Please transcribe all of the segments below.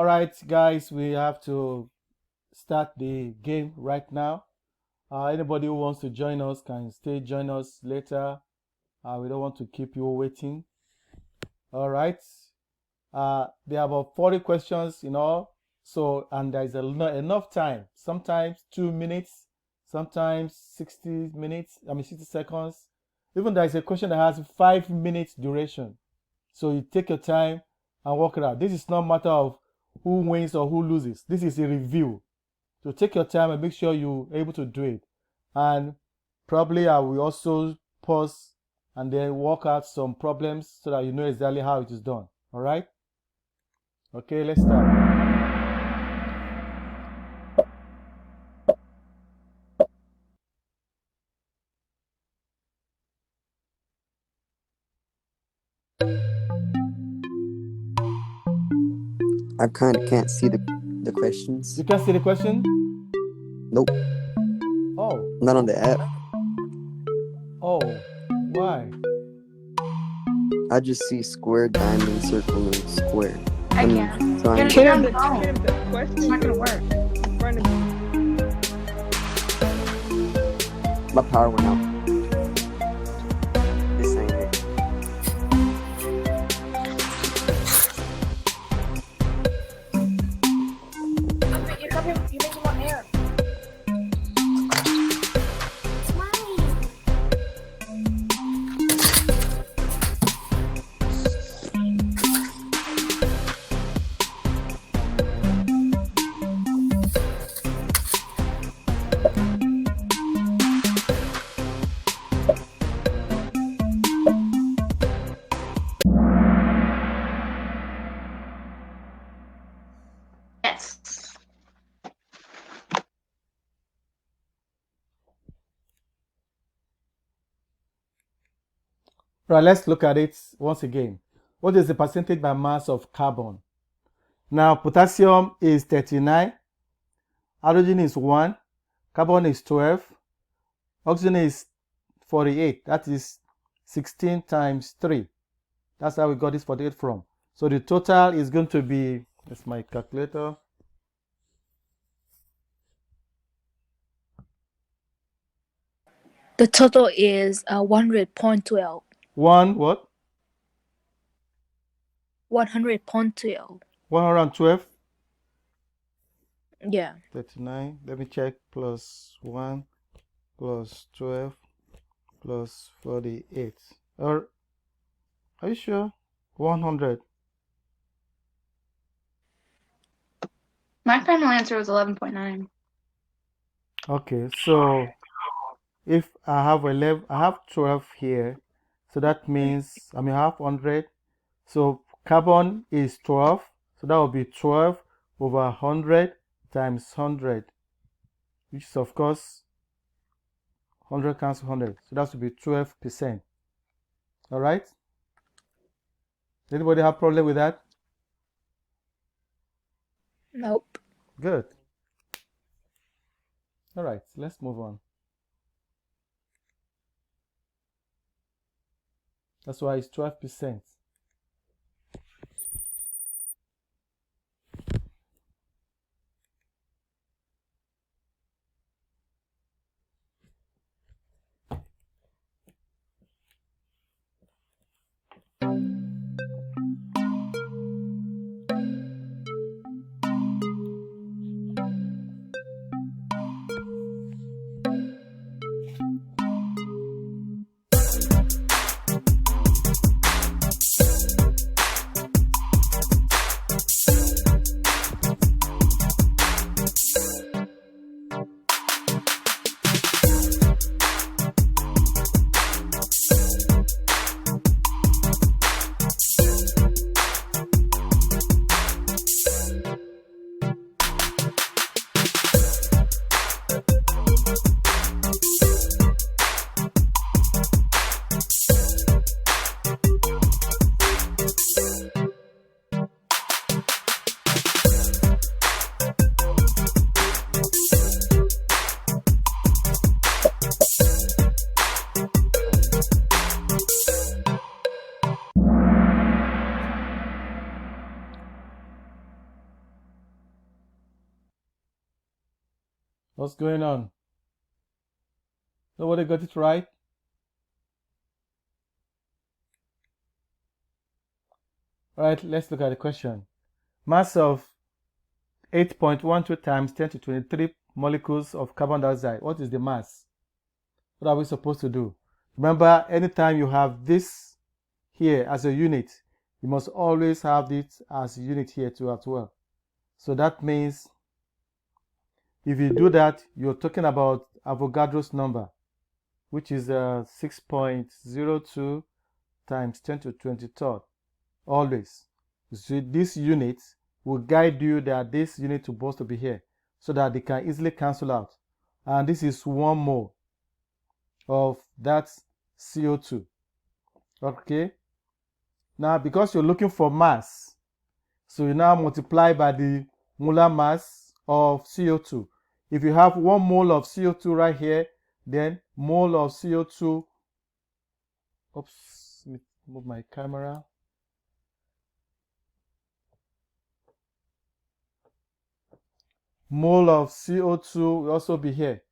All right, guys, we have to start the game right now. Anybody who wants to join us can join us later. We don't want to keep you waiting. All right. There are about 40 questions in all. So, and there's enough time. Sometimes 2 minutes, sometimes 60 seconds. Even there's a question that has 5 minutes duration. So you take your time and work it out. This is not a matter of who wins or who loses. This is a review. So take your time and make sure you're able to do it. And probably I will also pause and then work out some problems so that you know exactly how it is done. All right? Okay, let's start. I kind of can't see the questions. You can't see the question? Nope. Oh. Not on the app. Oh, why? I just see square, diamond, circle, and square. I can. Triangle. Get Can on the phone. the question It's not gonna work. in front of me. My power went out. This ain't it. You're making more air. Yes. Right, let's look at it once again. What is the percentage by mass of carbon? Now, potassium is 39, hydrogen is 1, carbon is 12, oxygen is 48. That is 16 times 3. That's how we got this 48 from. So the total is going to be, that's my calculator. The total is 100.12. One what? 100.12. 112. Yeah. 39. Let me check. Plus 1 plus 12 plus 48. Or are you sure? 100. My final answer was 11.9. Okay, so if I have 11, I have 12 here. So that means I have 100. So carbon is 12. So that will be 12 over 100 times 100, which is of course 100 cancel 100. So that would be 12%. All right. Anybody have problem with that? Nope. Good. All right, let's move on. That's why it's 12%. What's going on? Nobody got it right? All right, let's look at the question. Mass of 8.12 times 10 to 23 molecules of carbon dioxide. What is the mass? What are we supposed to do? Remember, anytime you have this here as a unit, you must always have it as a unit here too as well. So that means if you do that, you're talking about Avogadro's number, which is 6.02 times 10 to 23rd. Always. So this unit will guide you that this unit is supposed to be here so that they can easily cancel out. And this is 1 mole of that CO2. Okay. Now, because you're looking for mass, so you now multiply by the molar mass of CO2. If you have 1 mole of CO2 right here, then mole of CO2. Oops, let me move my camera. Mole of CO2 will also be here.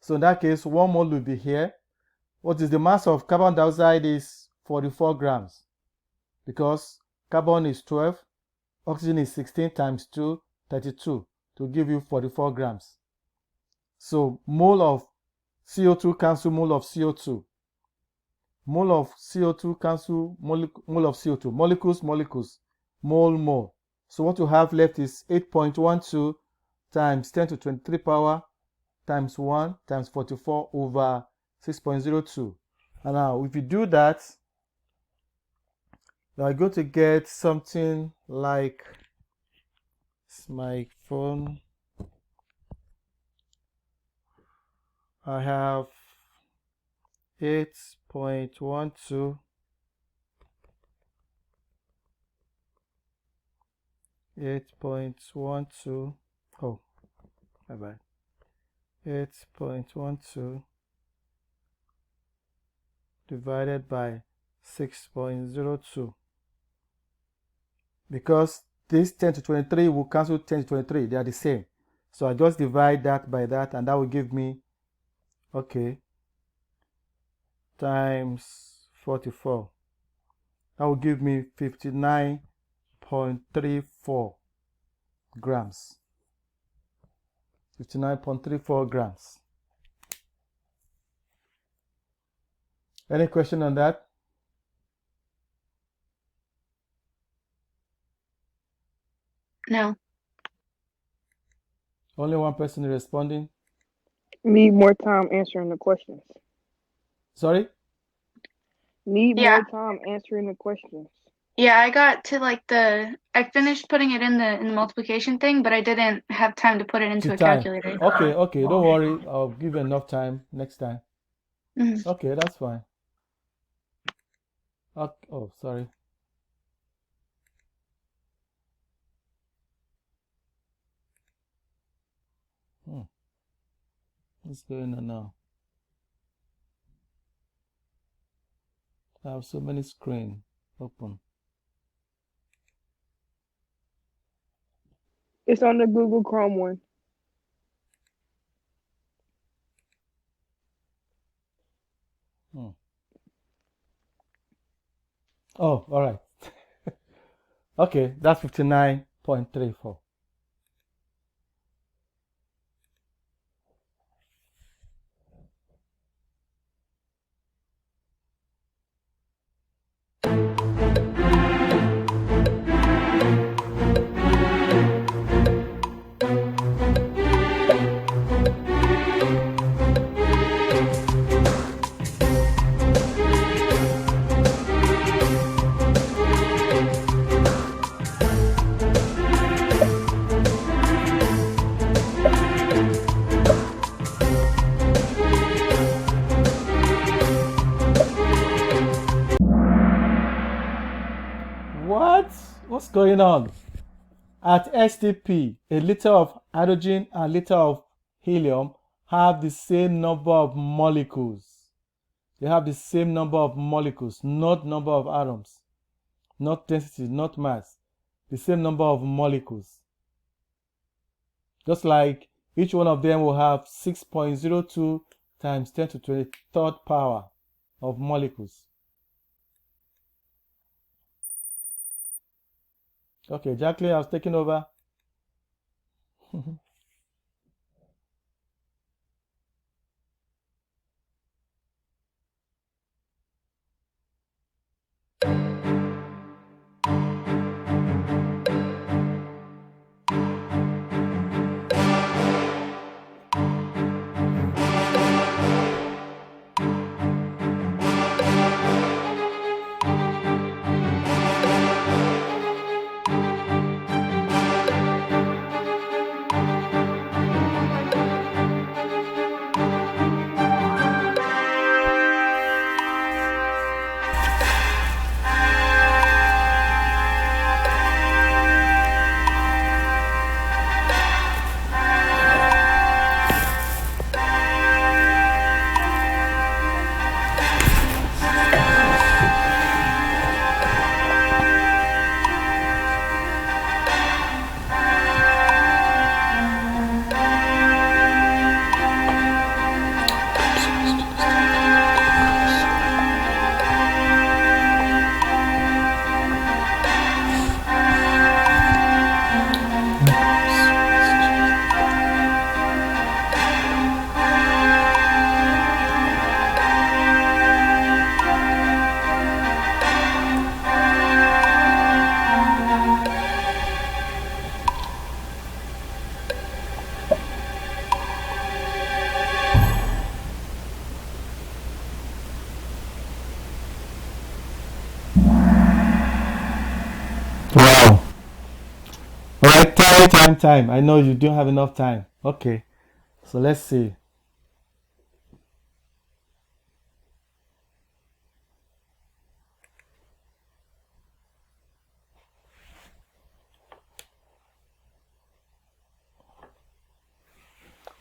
So in that case, 1 mole will be here. What is the mass of carbon dioxide is 44 grams because carbon is 12, oxygen is 16 times 2, 32 to give you 44 grams. So mole of CO2 cancel mole of CO2. Mole of CO2 cancel mole of CO2. Molecules, mole. So what you have left is 8.12 times 10 to 23 power times 1 times 44 over 6.02. And now if you do that, you are going to get something like, it's my phone. I have 8.12 oh, bye-bye. 8.12 divided by 6.02. Because this 10 to 23 will cancel 10 to 23. They are the same. So I just divide that by that, and that will give me, okay, times 44. That will give me 59.34 grams. 59.34 grams. Any question on that? No. Only one person responding. Need more time answering the questions. Sorry? Need Yeah. more time answering the questions. Yeah, I got to like I finished putting it in the multiplication thing, but I didn't have time to put it into a calculator. Okay, don't worry. I'll give you enough time next time. Mhm. Okay, that's fine. Okay, oh, sorry. What's going on now? I have so many screens open. It's on the Google Chrome one. Oh, all right. Okay, that's 59.34. What's going on? At STP, a liter of hydrogen and a liter of helium have the same number of molecules. They have the same number of molecules, not number of atoms, not density, not mass. The same number of molecules. Just like Each one of them will have 6.02 times 10 to 23rd power of molecules. Okay, Jacqueline, I was taking over. Wow. All right, time. I know you don't have enough time. Okay, so let's see.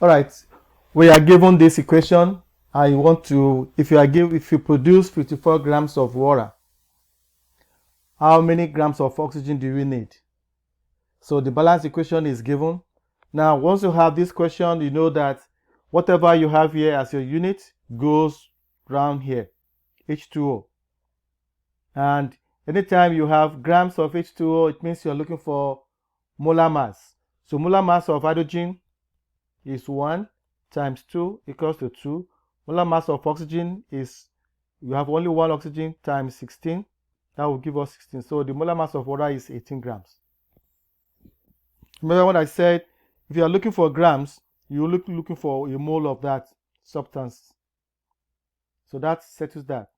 All right, we are given this equation. I want to, if you produce 54 grams of water, how many grams of oxygen do you need? So the balance equation is given. Now, once you have this question, you know that whatever you have here as your unit goes round here, H2O. And anytime you have grams of H2O, it means you're looking for molar mass. So molar mass of hydrogen is 1 times 2 equals to 2. Molar mass of oxygen is, you have only one oxygen, times 16. That will give us 16. So the molar mass of water is 18 grams. Remember what I said, if you are looking for grams, you're looking for a mole of that substance. So that settles that.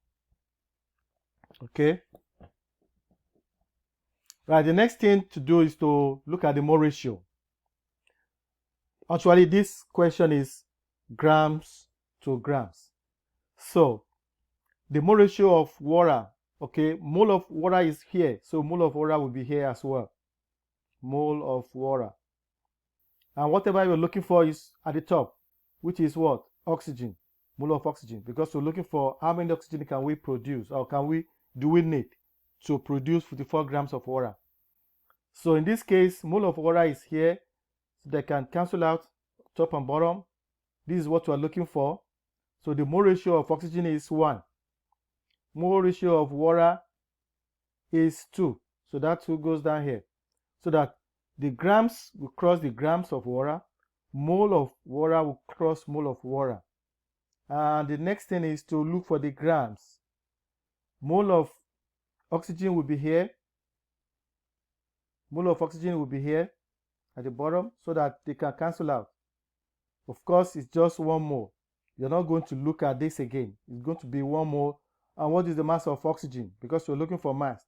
Okay. Right, the next thing to do is to look at the mole ratio. Actually, this question is grams to grams. So the mole ratio of water, okay, mole of water is here. So mole of water will be here as well. Mole of water. And whatever you're looking for is at the top, which is what? Oxygen. Mole of oxygen. Because we're looking for how many oxygen can we produce, or do we need to produce 54 grams of water. So in this case, mole of water is here. So they can cancel out top and bottom. This is what we're looking for. So the mole ratio of oxygen is 1. Mole ratio of water is 2. So that 2 goes down here. So that the grams will cross the grams of water. Mole of water will cross mole of water. And the next thing is to look for the grams. Mole of oxygen will be here. Mole of oxygen will be here at the bottom so that they can cancel out. Of course, it's just 1 mole. You're not going to look at this again. It's going to be 1 mole. And what is the mass of oxygen? Because you're looking for mass.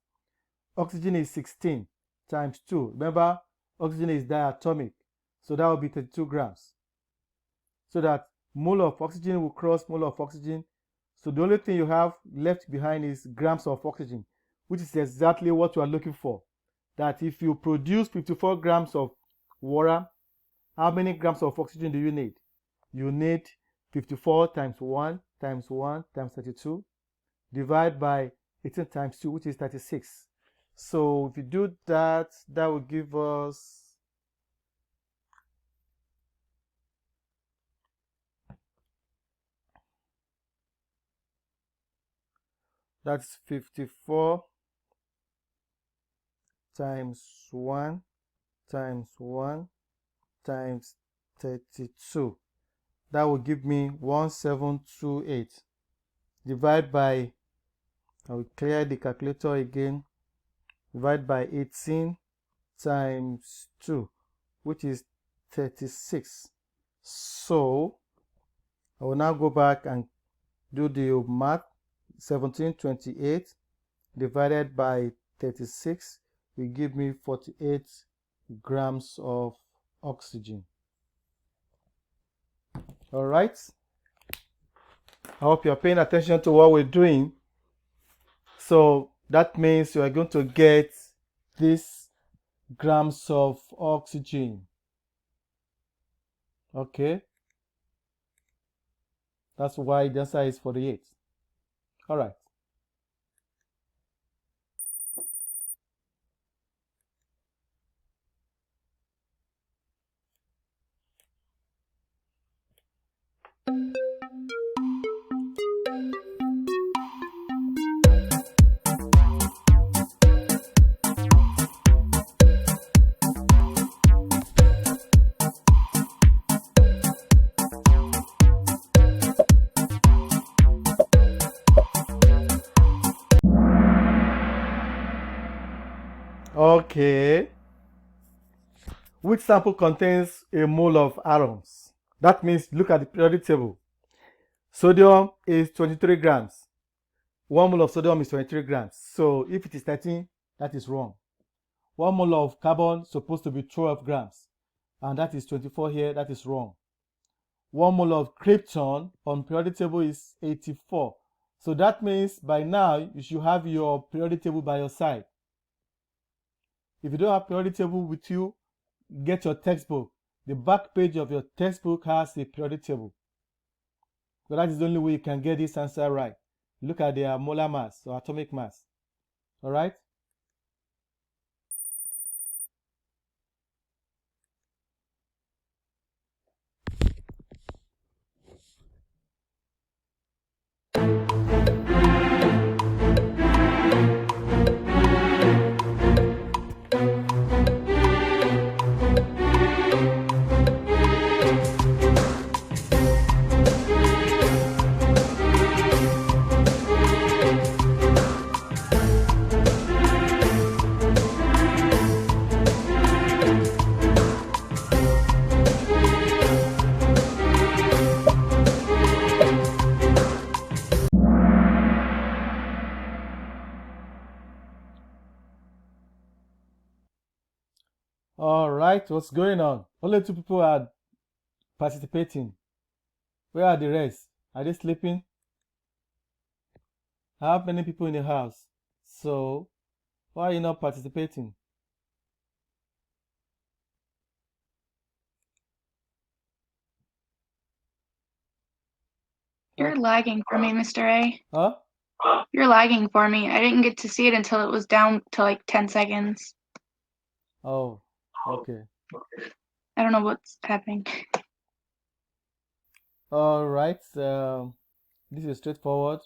Oxygen is 16 times 2. Remember, oxygen is diatomic. So that will be 32 grams. So that mole of oxygen will cross mole of oxygen. So the only thing you have left behind is grams of oxygen, which is exactly what you are looking for. That if you produce 54 grams of water, how many grams of oxygen do you need? You need 54 times 1 times 1 times 32, divide by 18 times 2, which is 36. So if you do that, that will give us That's 54 times 1 times 1 times 32. That will give me 1728. Divide by, I will clear the calculator again. Divide by 18 times 2, which is 36. So I will now go back and do the math. 1728 divided by 36 will give me 48 grams of oxygen. All right. I hope you're paying attention to what we're doing. So that means you are going to get this grams of oxygen. Okay. That's why the answer is 48. All right. Okay. Which sample contains a mole of atoms? That means look at the periodic table. Sodium is 23 grams. 1 mole of sodium is 23 grams. So if it is 13, that is wrong. 1 mole of carbon is supposed to be 12 grams. And that is 24 here, that is wrong. 1 mole of krypton on periodic table is 84. So that means by now you should have your periodic table by your side. If you don't have periodic table with you, get your textbook. The back page of your textbook has a periodic table. So that is the only way you can get this answer right. Look at their molar mass or atomic mass. All right? All right, what's going on? Only 2 people are participating. Where are the rest? Are they sleeping? I have many people in the house. So, why are you not participating? You're lagging for me, Mr. A. Huh? You're lagging for me. I didn't get to see it until it was down to like 10 seconds. Oh, okay. I don't know what's happening. All right, this is straightforward.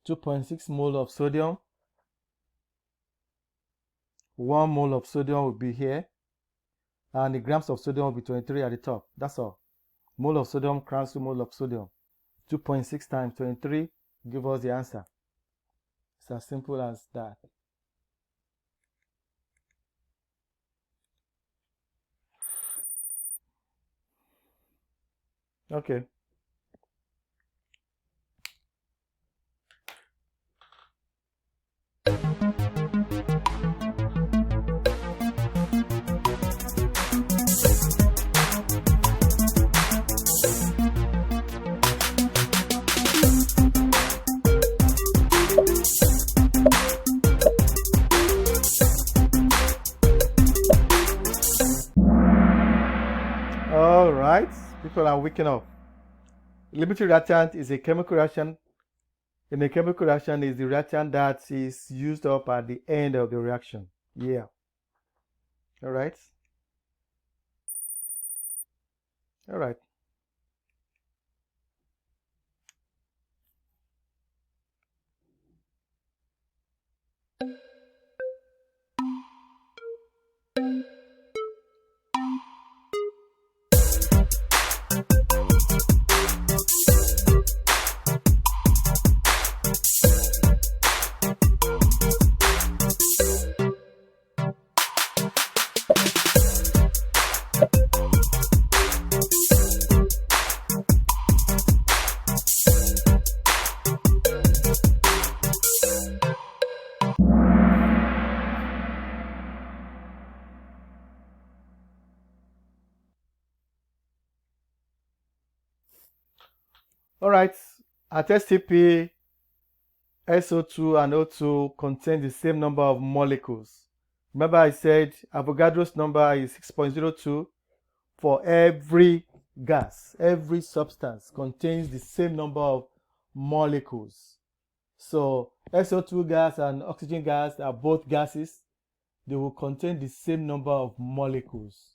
2.6 mole of sodium. 1 mole of sodium will be here. And the grams of sodium will be 23 at the top. That's all. Mole of sodium cancel mole of sodium. 2.6 times 23 give us the answer. It's as simple as that. Okay. All right, people are waking up. Limiting reactant is a chemical reaction. In a chemical reaction is the reactant that is used up at the end of the reaction. Yeah. All right. All right. All right, at STP, SO2 and O2 contain the same number of molecules. Remember I said Avogadro's number is 6.02 for every gas. Every substance contains the same number of molecules. So SO2 gas and oxygen gas are both gases. They will contain the same number of molecules.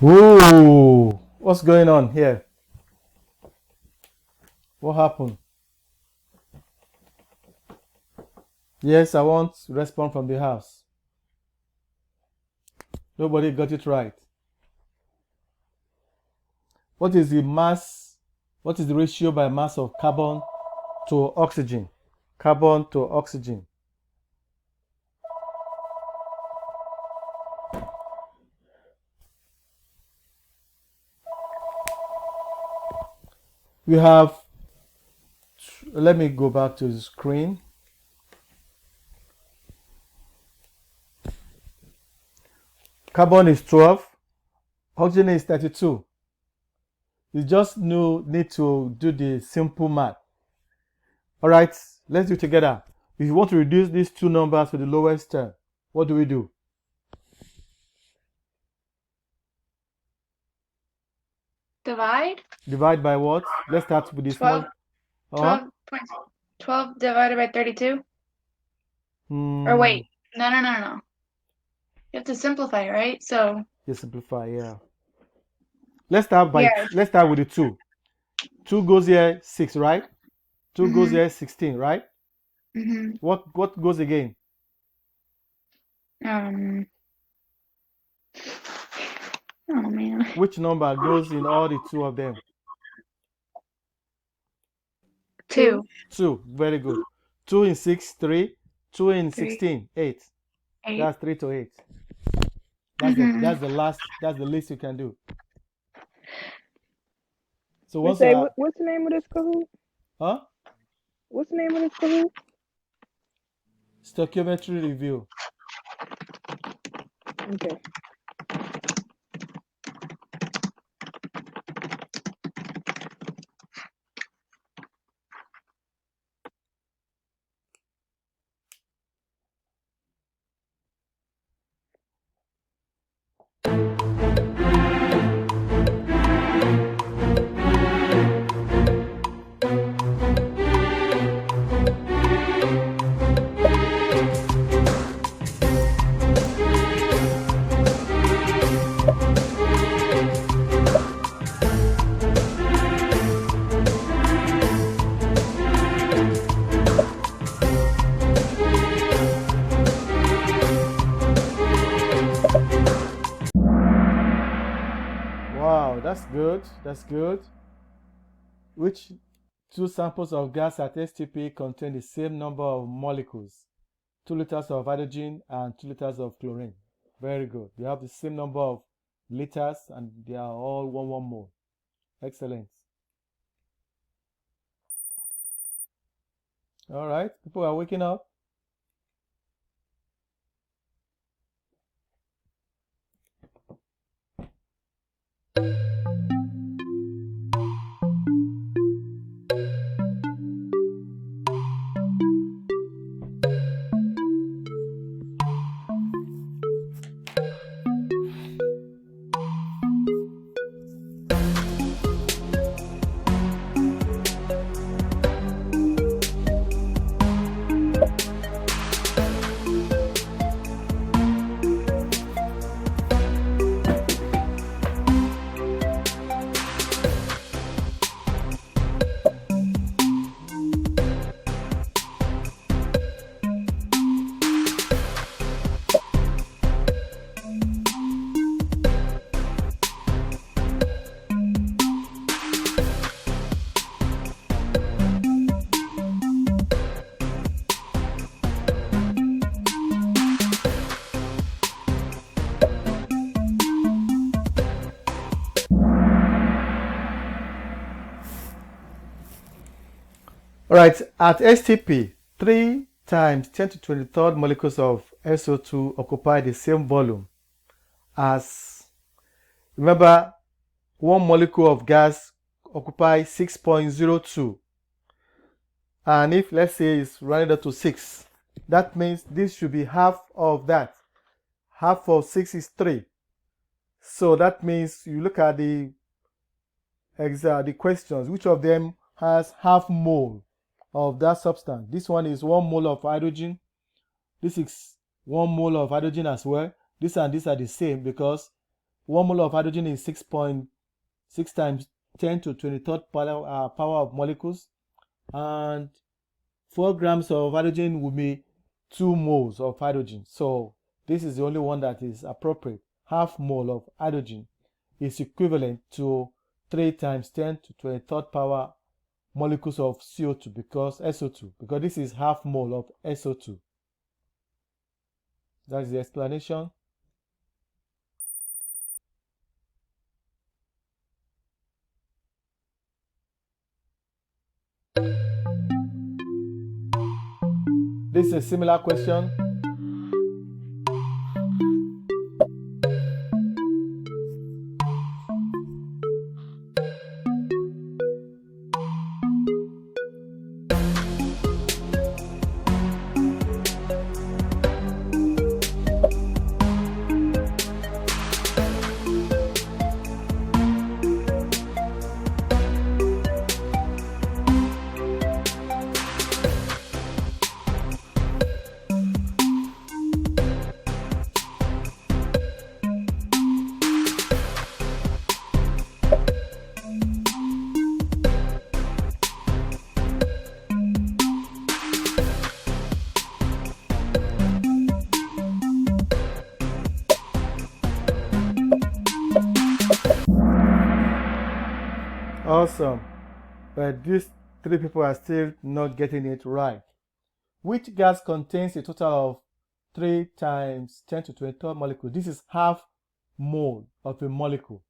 Ooh, what's going on here? What happened? Yes, I want response from the house. Nobody got it right. What is the mass? What is the ratio by mass of carbon to oxygen? Carbon to oxygen. We have, let me go back to the screen. Carbon is 12, oxygen is 32. You just need to do the simple math. All right, let's do it together. If you want to reduce these two numbers to the lowest term, what do we do? Divide? Divide by what? Let's start with the small. 12 divided by 32? Or wait, no. You have to simplify, right? So You simplify, yeah. Let's start with the 2. 2 goes here 6, right? 2 goes here 16, right? What goes again? Oh man. Which number goes in all the 2 of them? 2. 2, very good. 2 in 6, 3. 2 in 16, 8. 8. That's 3 to 8. That's the least you can do. So What's the name of this Kahoot? Huh? What's the name of this Kahoot? Stochiometry review. Okay. That's good. Which 2 samples of gas at STP contain the same number of molecules? 2 liters of hydrogen and 2 liters of chlorine. Very good. They have the same number of liters and they are all 1 mole. Excellent. All right, people are waking up. All right, at STP, 3 times 10 to 23rd molecules of SO2 occupy the same volume as, remember, one molecule of gas occupies 6.02. And if, let's say, it's rounded up to 6, that means this should be half of that. Half of 6 is 3. So that means you look at the questions, which of them has half mole of that substance? This one is 1 mole of hydrogen. This is 1 mole of hydrogen as well. This and this are the same because 1 mole of hydrogen is 6.6 times 10 to 23rd power of molecules. And 4 grams of hydrogen would be 2 moles of hydrogen. So this is the only one that is appropriate. Half mole of hydrogen is equivalent to 3 times 10 to 23rd power molecules of CO2 because SO2, because this is half mole of SO2. That's the explanation. This is a similar question. Awesome. But these 3 people are still not getting it right. Which gas contains a total of 3 times 10 to 23rd molecule? This is half mole of a molecule.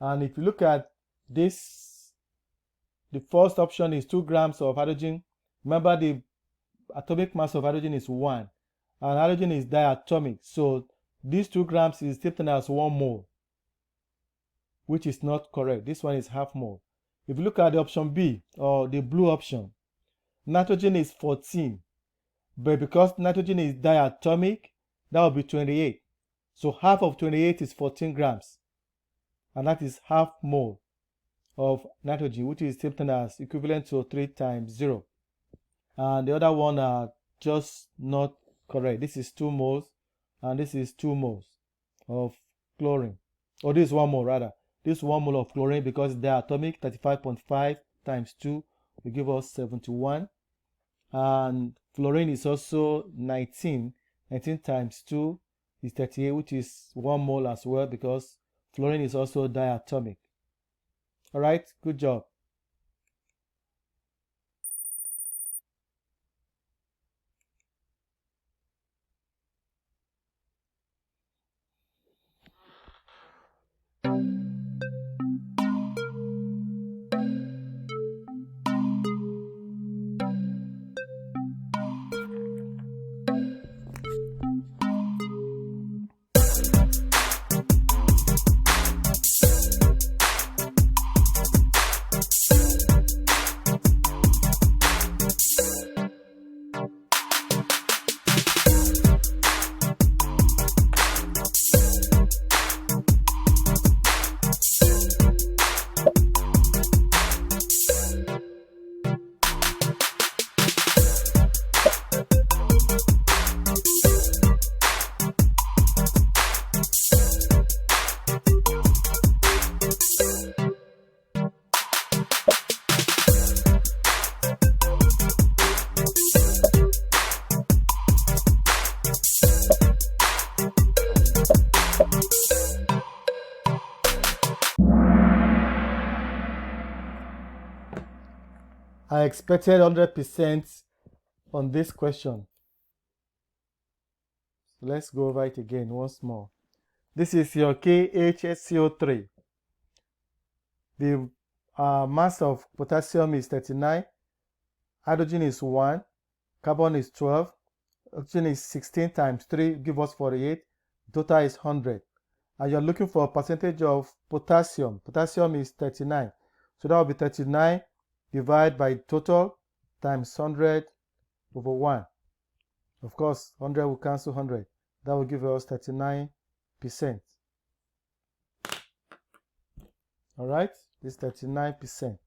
And if you look at this, the first option is 2 grams of hydrogen. Remember, the atomic mass of hydrogen is 1, and hydrogen is diatomic. So these 2 grams is taken as 1 mole, which is not correct. This one is half mole. If you look at the option B, or the blue option, nitrogen is 14, but because nitrogen is diatomic, that will be 28. So half of 28 is 14 grams, and that is half mole of nitrogen, which is taken as equivalent to 3 times 0. And the other one are just not correct. This is 2 moles, and this is 2 moles of chlorine. Or this is 1 mole rather. This 1 mole of chlorine, because it's diatomic, 35.5 times 2 will give us 71. And fluorine is also 19. 19 times 2 is 38, which is 1 mole as well, because fluorine is also diatomic. All right, good job. I expected 100% on this question. So let's go over it again once more. This is your KHSCO3. The mass of potassium is 39. hydrogen is 1, carbon is 12, oxygen is 16 times 3, give us 48, total is 100. And you're looking for a percentage of potassium. Potassium is 39. So that will be 39 divided by total times 100 over 1. Of course, 100 will cancel 100. That will give us 39%. All right, this is 39%.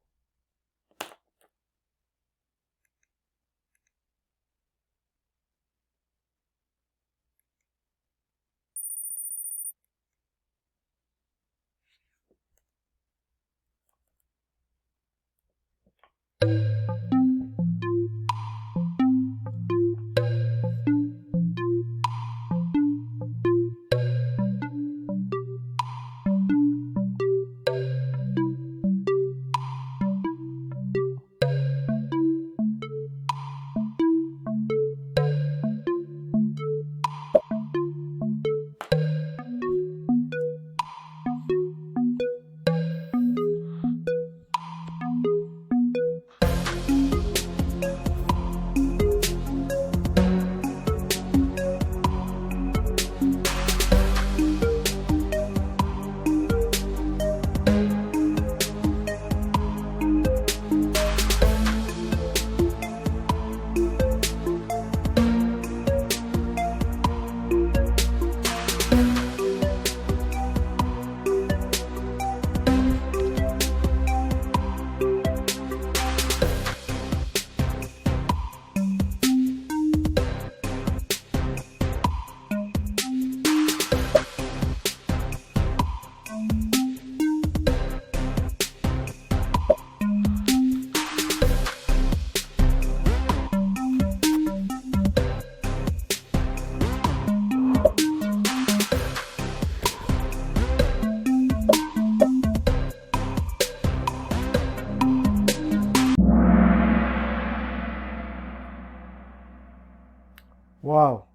Wow.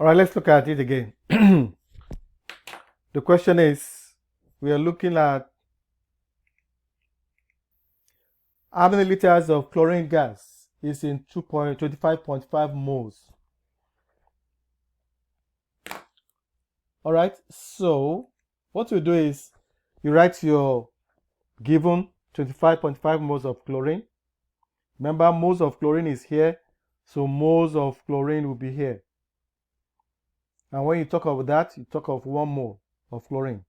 All right, let's look at it again. The question is, we are looking at how many liters of chlorine gas is in 25.5 moles. All right, so what you do is you write your given 25.5 moles of chlorine. Remember, moles of chlorine is here, so moles of chlorine will be here. And when you talk about that, you talk of 1 mole of chlorine.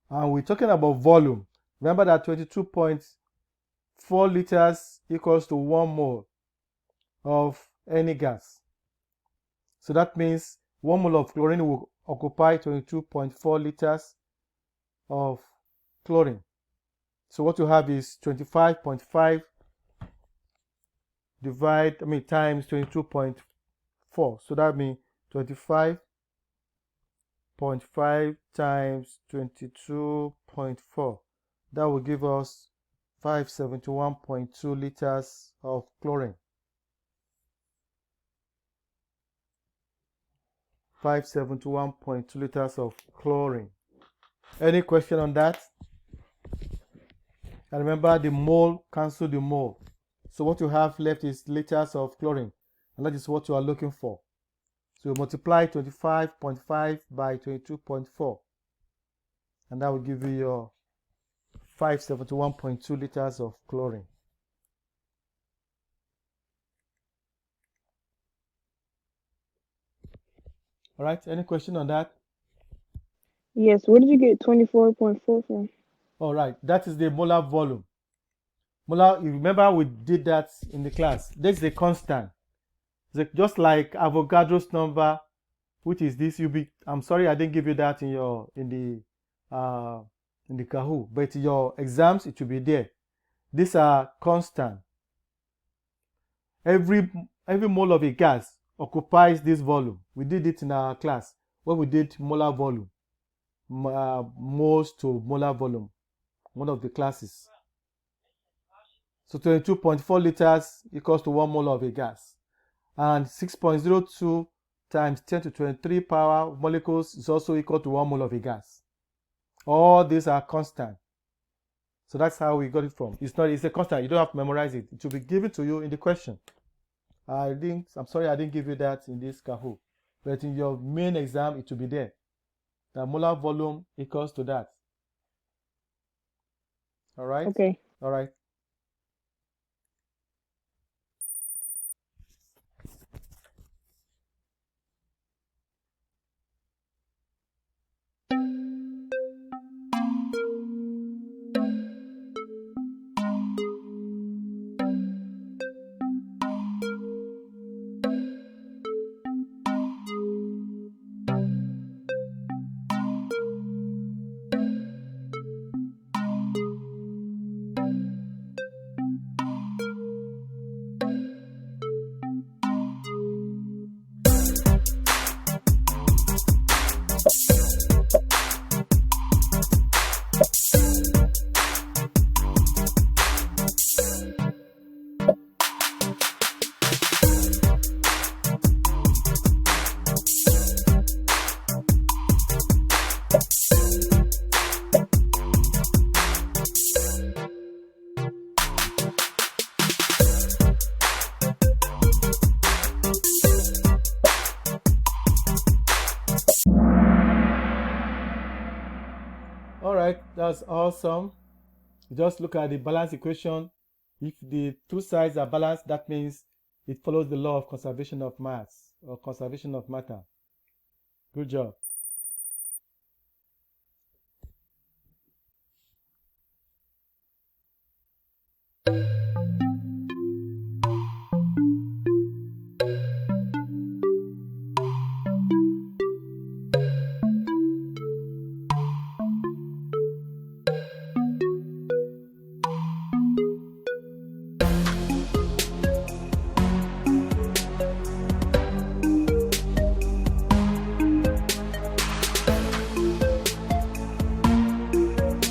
And we're talking about volume. Remember that 22.4 liters equals to 1 mole of any gas. So that means 1 mole of chlorine will occupy 22.4 liters of chlorine. So what you have is 25.5 times 22.4. So that means 25.5 times 22.4. That will give us 571.2 liters of chlorine. 571.2 liters of chlorine. Any question on that? And remember, the mole cancel the mole. So what you have left is liters of chlorine, and that is what you are looking for. So you multiply 25.5 by 22.4, and that will give you your 571.2 liters of chlorine. All right, any question on that? Yes, where did you get 24.4 from? All right, that is the molar volume. Molar, you remember we did that in the class. That's the constant. Just like Avogadro's number, which is this. I'm sorry I didn't give you that in the Kahoot, but in your exams it will be there. These are constant. Every mole of a gas occupies this volume. We did it in our class when we did molar volume, moles to molar volume, one of the classes. So 22.4 liters equals to 1 mole of a gas. And 6.02 times 10 to 23 power molecules is also equal to 1 mole of a gas. All these are constant. So that's how we got it from. It's a constant. You don't have to memorize it. It will be given to you in the question. I'm sorry I didn't give you that in this Kahoot. But in your main exam, it will be there. The molar volume equals to that. All right? Okay. All right. All right, that's awesome. Just look at the balance equation. If the two sides are balanced, that means it follows the law of conservation of mass or conservation of matter. Good job.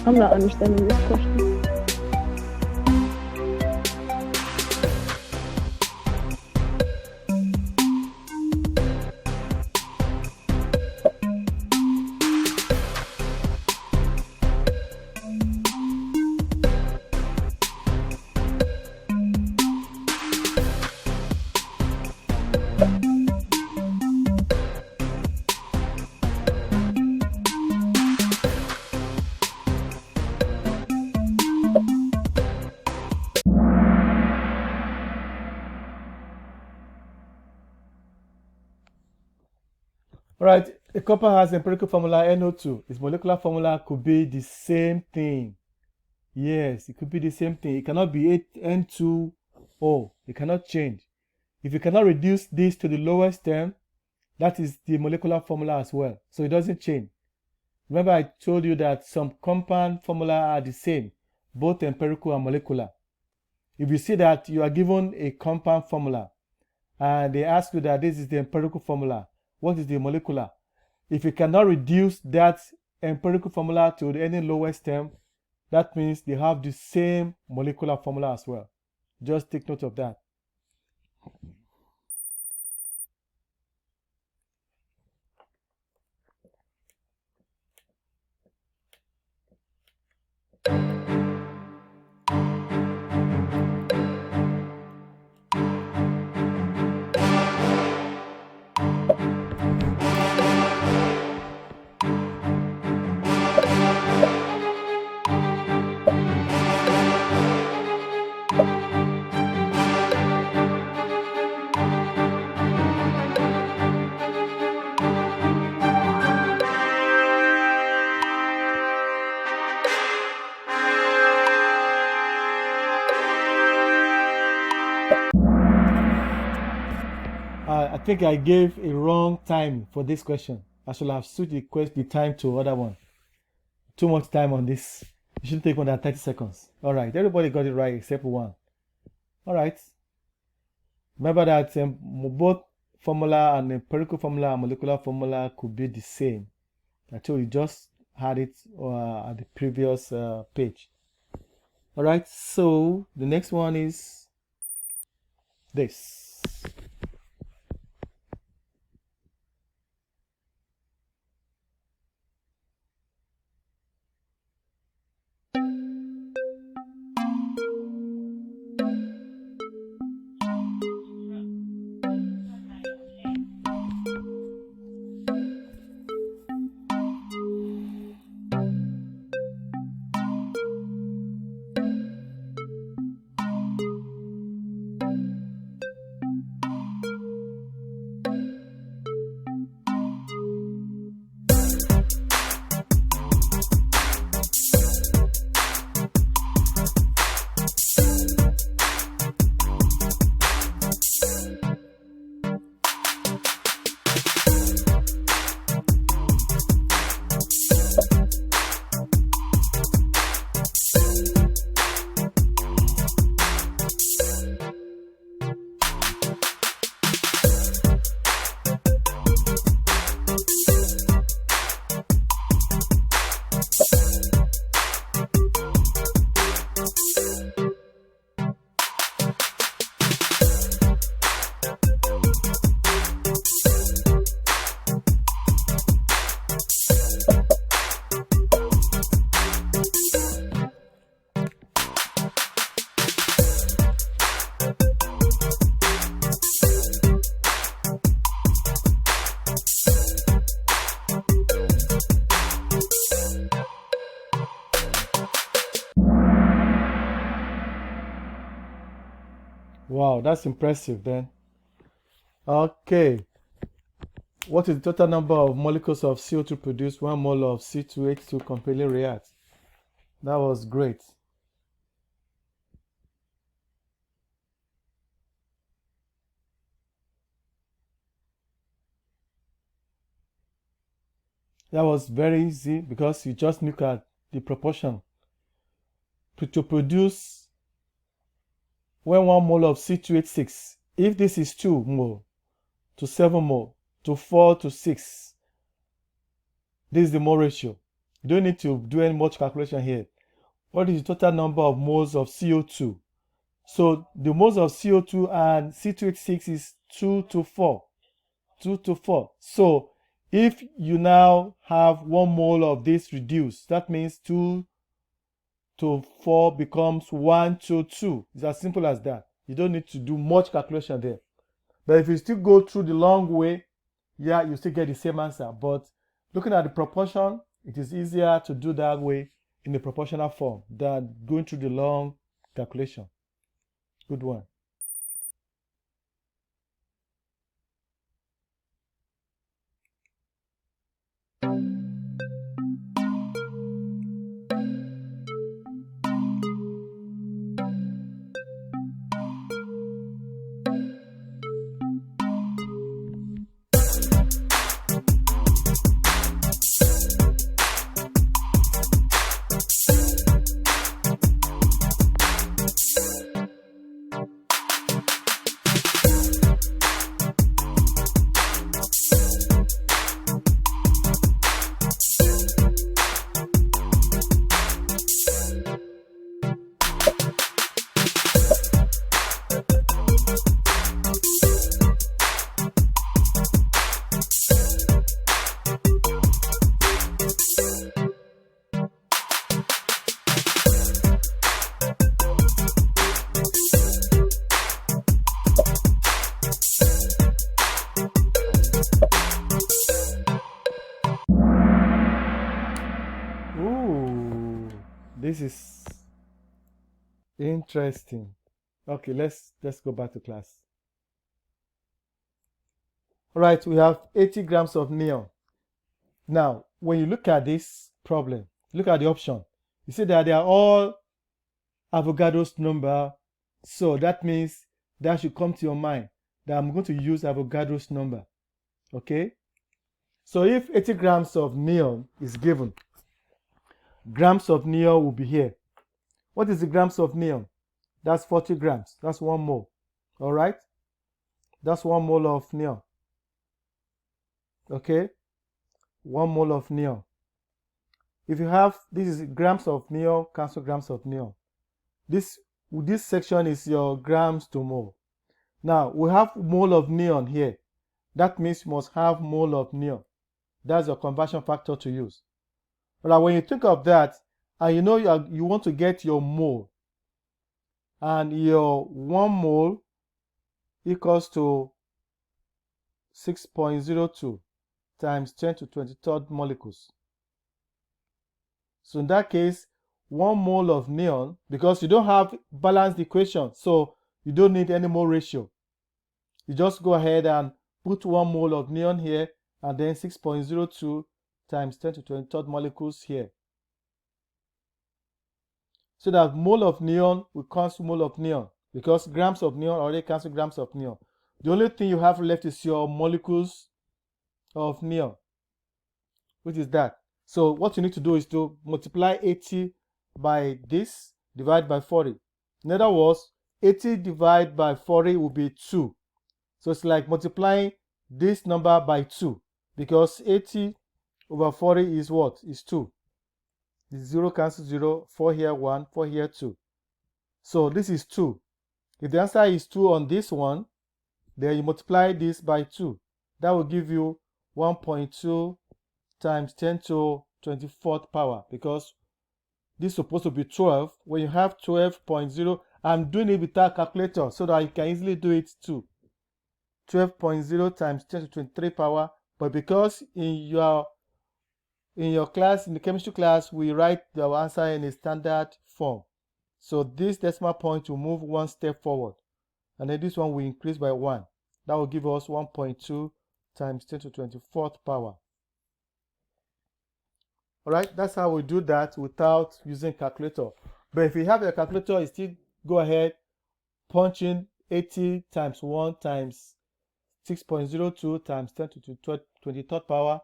I'm not understanding this question. All right, a copper has empirical formula NO2. Its molecular formula could be the same thing. Yes, it could be the same thing. It cannot be N2O. It cannot change. If you cannot reduce this to the lowest term, that is the molecular formula as well. So it doesn't change. Remember I told you that some compound formula are the same, both empirical and molecular. If you see that you are given a compound formula and they ask you that this is the empirical formula, what is the molecular? If you cannot reduce that empirical formula to any lowest term, that means they have the same molecular formula as well. Just take note of that. I think I gave a wrong time for this question. I should have switched the time to other one. Too much time on this. It shouldn't take more than 30 seconds. All right, everybody got it right except one. All right. Remember that both formula and empirical formula and molecular formula could be the same. I told you just had it at the previous page. All right, so the next one is this. Wow, that's impressive then. Okay. What is the total number of molecules of CO2 produced 1 mole of C2H2 completely react? That was great. That was very easy because you just look at the proportion. To produce when 1 mole of C2H6, if this is 2 mole to 7 mole to 4 to 6, this is the mole ratio. You don't need to do any much calculation here. What is the total number of moles of CO2? So the moles of CO2 and C2H6 is 2 to 4. 2 to 4. So if you now have 1 mole of this reduced, that means 2 to 4 becomes 1 to 2. It's as simple as that. You don't need to do much calculation there. But if you still go through the long way, yeah, you still get the same answer. But looking at the proportion, it is easier to do that way in the proportional form than going through the long calculation. Good one. Ooh, this is interesting. Okay, let's go back to class. All right, we have 80 grams of neon. Now, when you look at this problem, look at the option. You see that they are all Avogadro's number. So that means that should come to your mind that I'm going to use Avogadro's number. Okay? So if 80 grams of neon is given, grams of neon will be here. What is the grams of neon? That's 40 grams. That's 1 mole. All right? That's 1 mole of neon. Okay? 1 mole of neon. If you have, this is grams of neon, cancel grams of neon. This section is your grams to mole. Now, we have mole of neon here. That means you must have mole of neon. That's your conversion factor to use. But when you think of that, and you know you want to get your mole, and your 1 mole equals to 6.02 times 10 to 23rd molecules. So in that case, 1 mole of neon, because you don't have balanced equation, so you don't need any mole ratio. You just go ahead and put 1 mole of neon here, and then 6.02 times 10 to 23rd molecules here. So that mole of neon will cancel mole of neon, because grams of neon already cancel grams of neon. The only thing you have left is your molecules of neon, which is that. So what you need to do is to multiply 80 by this, divide by 40. In other words, 80 divided by 40 will be 2. So it's like multiplying this number by 2, because 80 over 40 is what? Is 2. The 0 cancels 0, 4 here 1, 4 here 2. So this is 2. If the answer is 2 on this one, then you multiply this by 2. That will give you 1.2 times 10 to 24th power, because this is supposed to be 12. When you have 12.0, I'm doing it without calculator so that you can easily do it too. 12.0 times 10 to 23 power, but because in your class, in the chemistry class, we write the answer in a standard form. So this decimal point will move 1 step forward. and then this one will increase by 1. That will give us 1.2 times 10 to 24th power. All right, that's how we do that without using calculator. But if you have a calculator, you still go ahead, punch in 80 times 1 times 6.02 times 10 to 23rd power,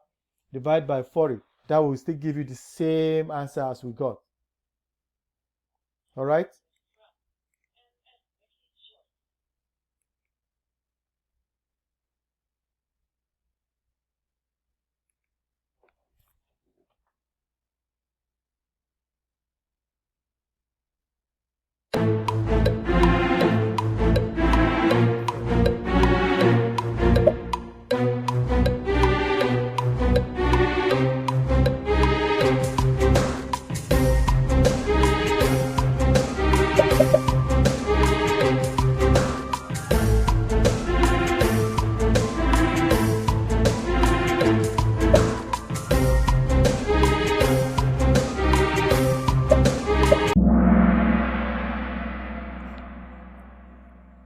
divide by 40. That will still give you the same answer as we got. All right.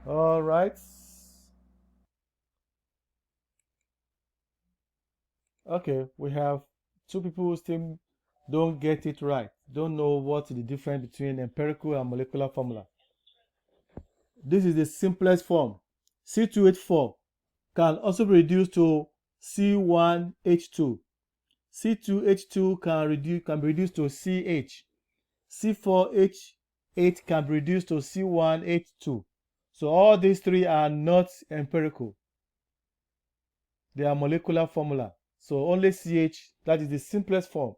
All right. Okay, we have two people who still don't get it right, don't know what the difference between empirical and molecular formula. This is the simplest form. C2H4 can also be reduced to C1H2. C2H2 can be reduced to CH. C4H8 can be reduced to C1H2. So all these three are not empirical. They are molecular formula. So only CH, that is the simplest form,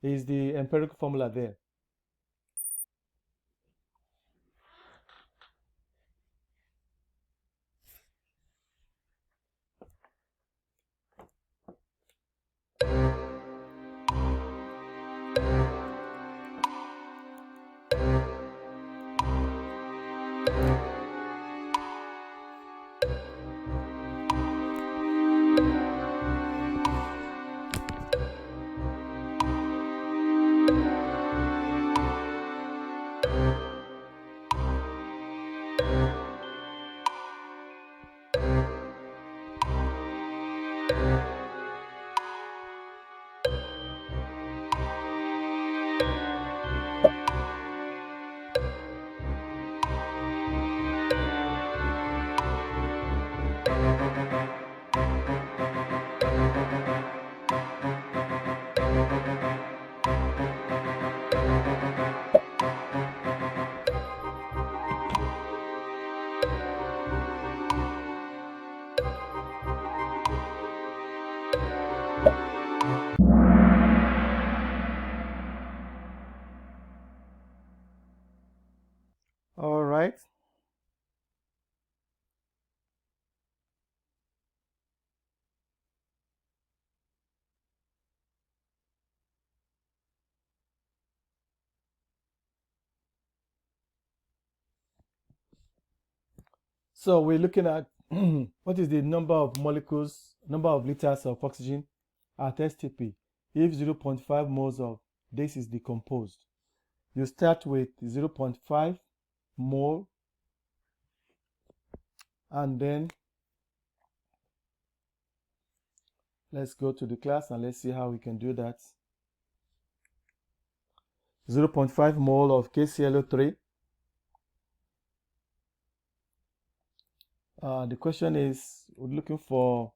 is the empirical formula there. All right. So we're looking at what is the number of molecules, number of liters of oxygen at STP if 0.5 moles of this is decomposed. You start with 0.5 mole, and then let's go to the class and let's see how we can do that. 0.5 mole of KClO3. The question is, we're looking for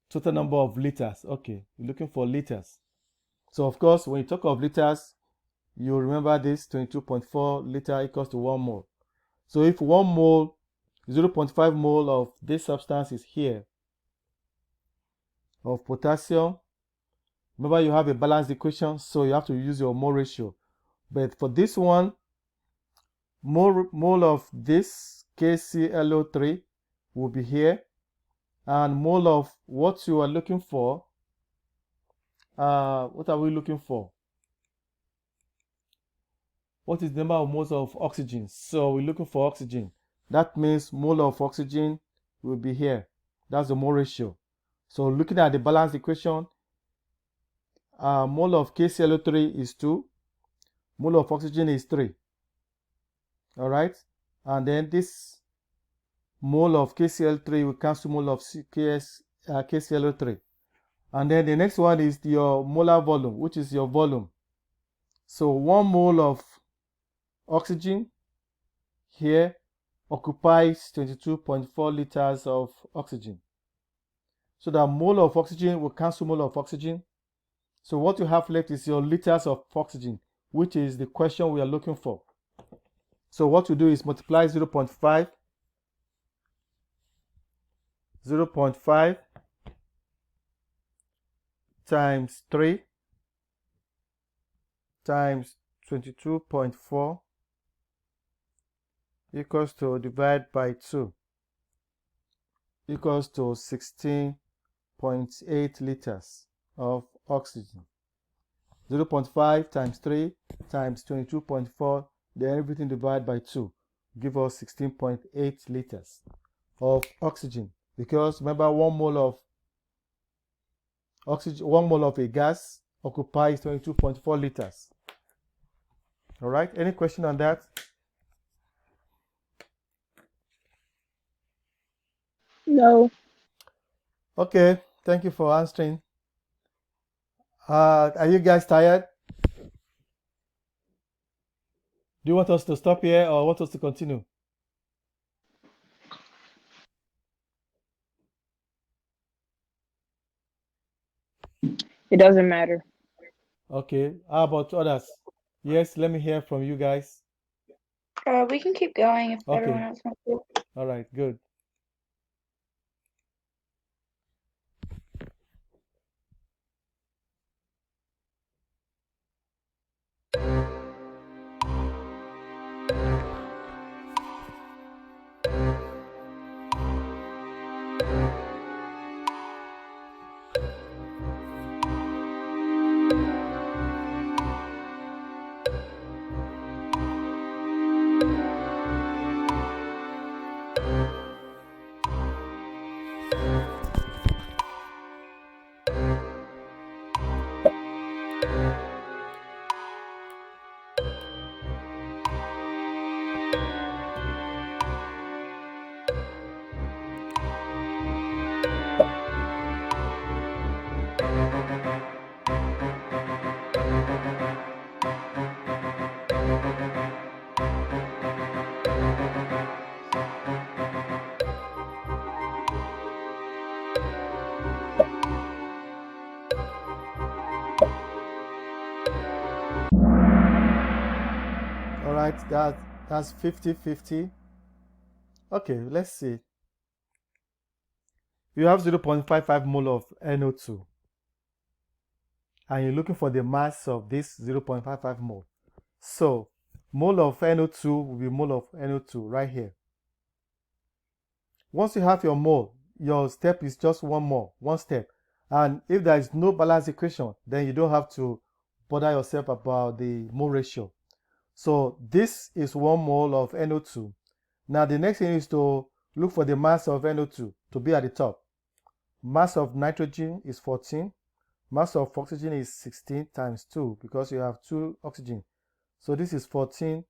total number of liters. Okay, we're looking for liters. So of course, when you talk of liters, you remember this 22.4 liter equals to 1 mole. So if 1 mole, 0.5 mole of this substance is here, of potassium, remember you have a balanced equation, so you have to use your mole ratio. But for this one, mole of this KClO3 will be here, and mole of what you are looking for, what are we looking for? What is the number of moles of oxygen? So we're looking for oxygen. That means mole of oxygen will be here. That's the mole ratio. So looking at the balanced equation, mole of KClO3 is 2, mole of oxygen is 3. All right. And then this mole of KCl3 will cancel mole of KClO3. And then the next one is your molar volume, which is your volume. So 1 mole of oxygen here occupies 22.4 liters of oxygen. So that mole of oxygen will cancel mole of oxygen. So what you have left is your liters of oxygen, which is the question we are looking for. So what you do is multiply 0.5 times 3 times 22.4 equals to divide by 2 equals to 16.8 liters of oxygen. 0.5 times 3 times 22.4, then everything divided by 2 give us 16.8 liters of oxygen. Because remember, 1 mole of oxygen, 1 mole of a gas occupies 22.4 liters. All right, any question on that? No. Okay, thank you for answering. Are you guys tired? Do you want us to stop here or want us to continue? It doesn't matter. Okay, how about others? Yes, let me hear from you guys. We can keep going if everyone Okay, else wants to. all right, good. All right, that's 50-50. Okay, let's see. You have 0.55 mole of NO2, and you're looking for the mass of this 0.55 mole. So mole of NO2 will be mole of NO2 right here. Once you have your mole, your step is just one step. And if there is no balance equation, then you don't have to bother yourself about the mole ratio. So this is 1 mole of NO2. Now the next thing is to look for the mass of NO2 to be at the top. Mass of nitrogen is 14. Mass of oxygen is 16 times 2 because you have 2 oxygen. So this is 14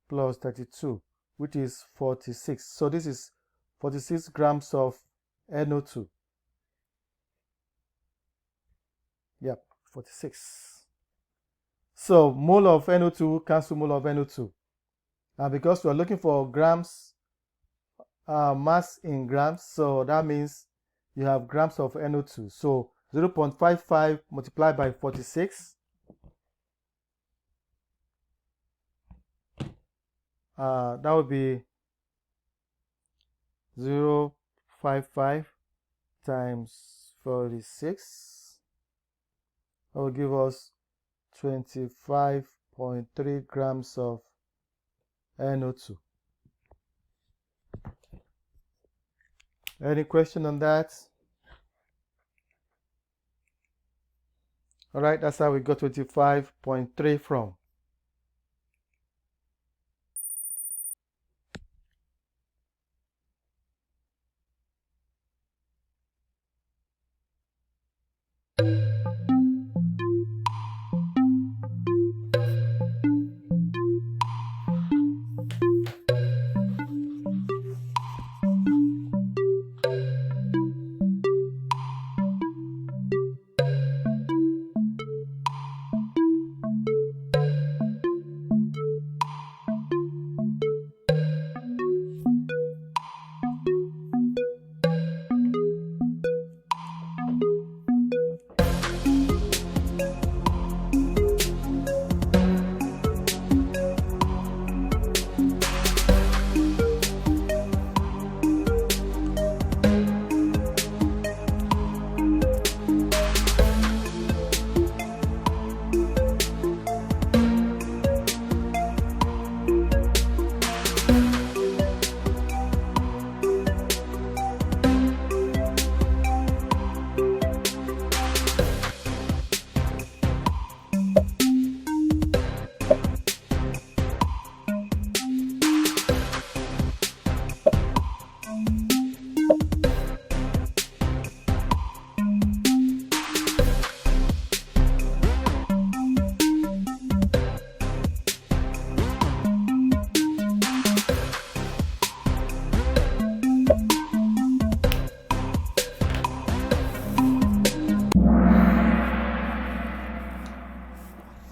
plus 32, which is 46. So this is 46 grams of NO2. Yep, 46. So mole of NO2 cancel mole of NO2. And because we're looking for grams, mass in grams, so that means you have grams of NO2. So 0.55 multiplied by 46. That would be 0.55 times 46. That will give us 25.3 grams of NO2. Any question on that? All right, that's how we got 25.3 from.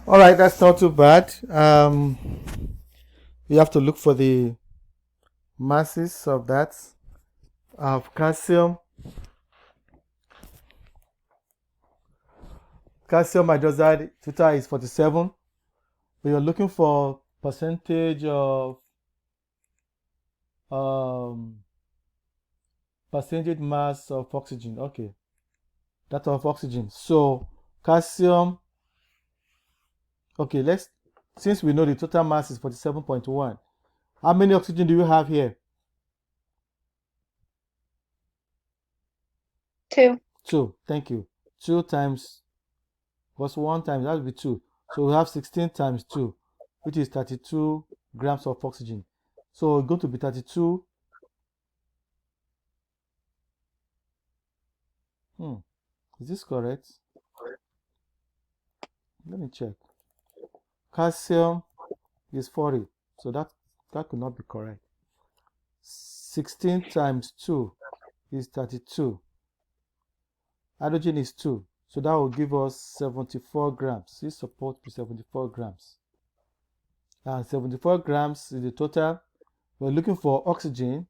All right, that's not too bad. You have to look for the masses of that, of calcium. Calcium hydroxide total is 47. But you're looking for percentage of percentage mass of oxygen. Okay, that of oxygen. So calcium. Okay, since we know the total mass is 47.1, how many oxygen do you have here? 2. 2. Thank you. 2 times, what's 1 times? That would be 2. So we have 16 times 2, which is 32 grams of oxygen. So it's going to be 32. Is this correct? Let me check. Calcium is 40, so that could not be correct. 16 times 2 is 32. Hydrogen is 2, so that will give us 74 grams. This supposed to be 74 grams. And 74 grams is the total. We're looking for oxygen.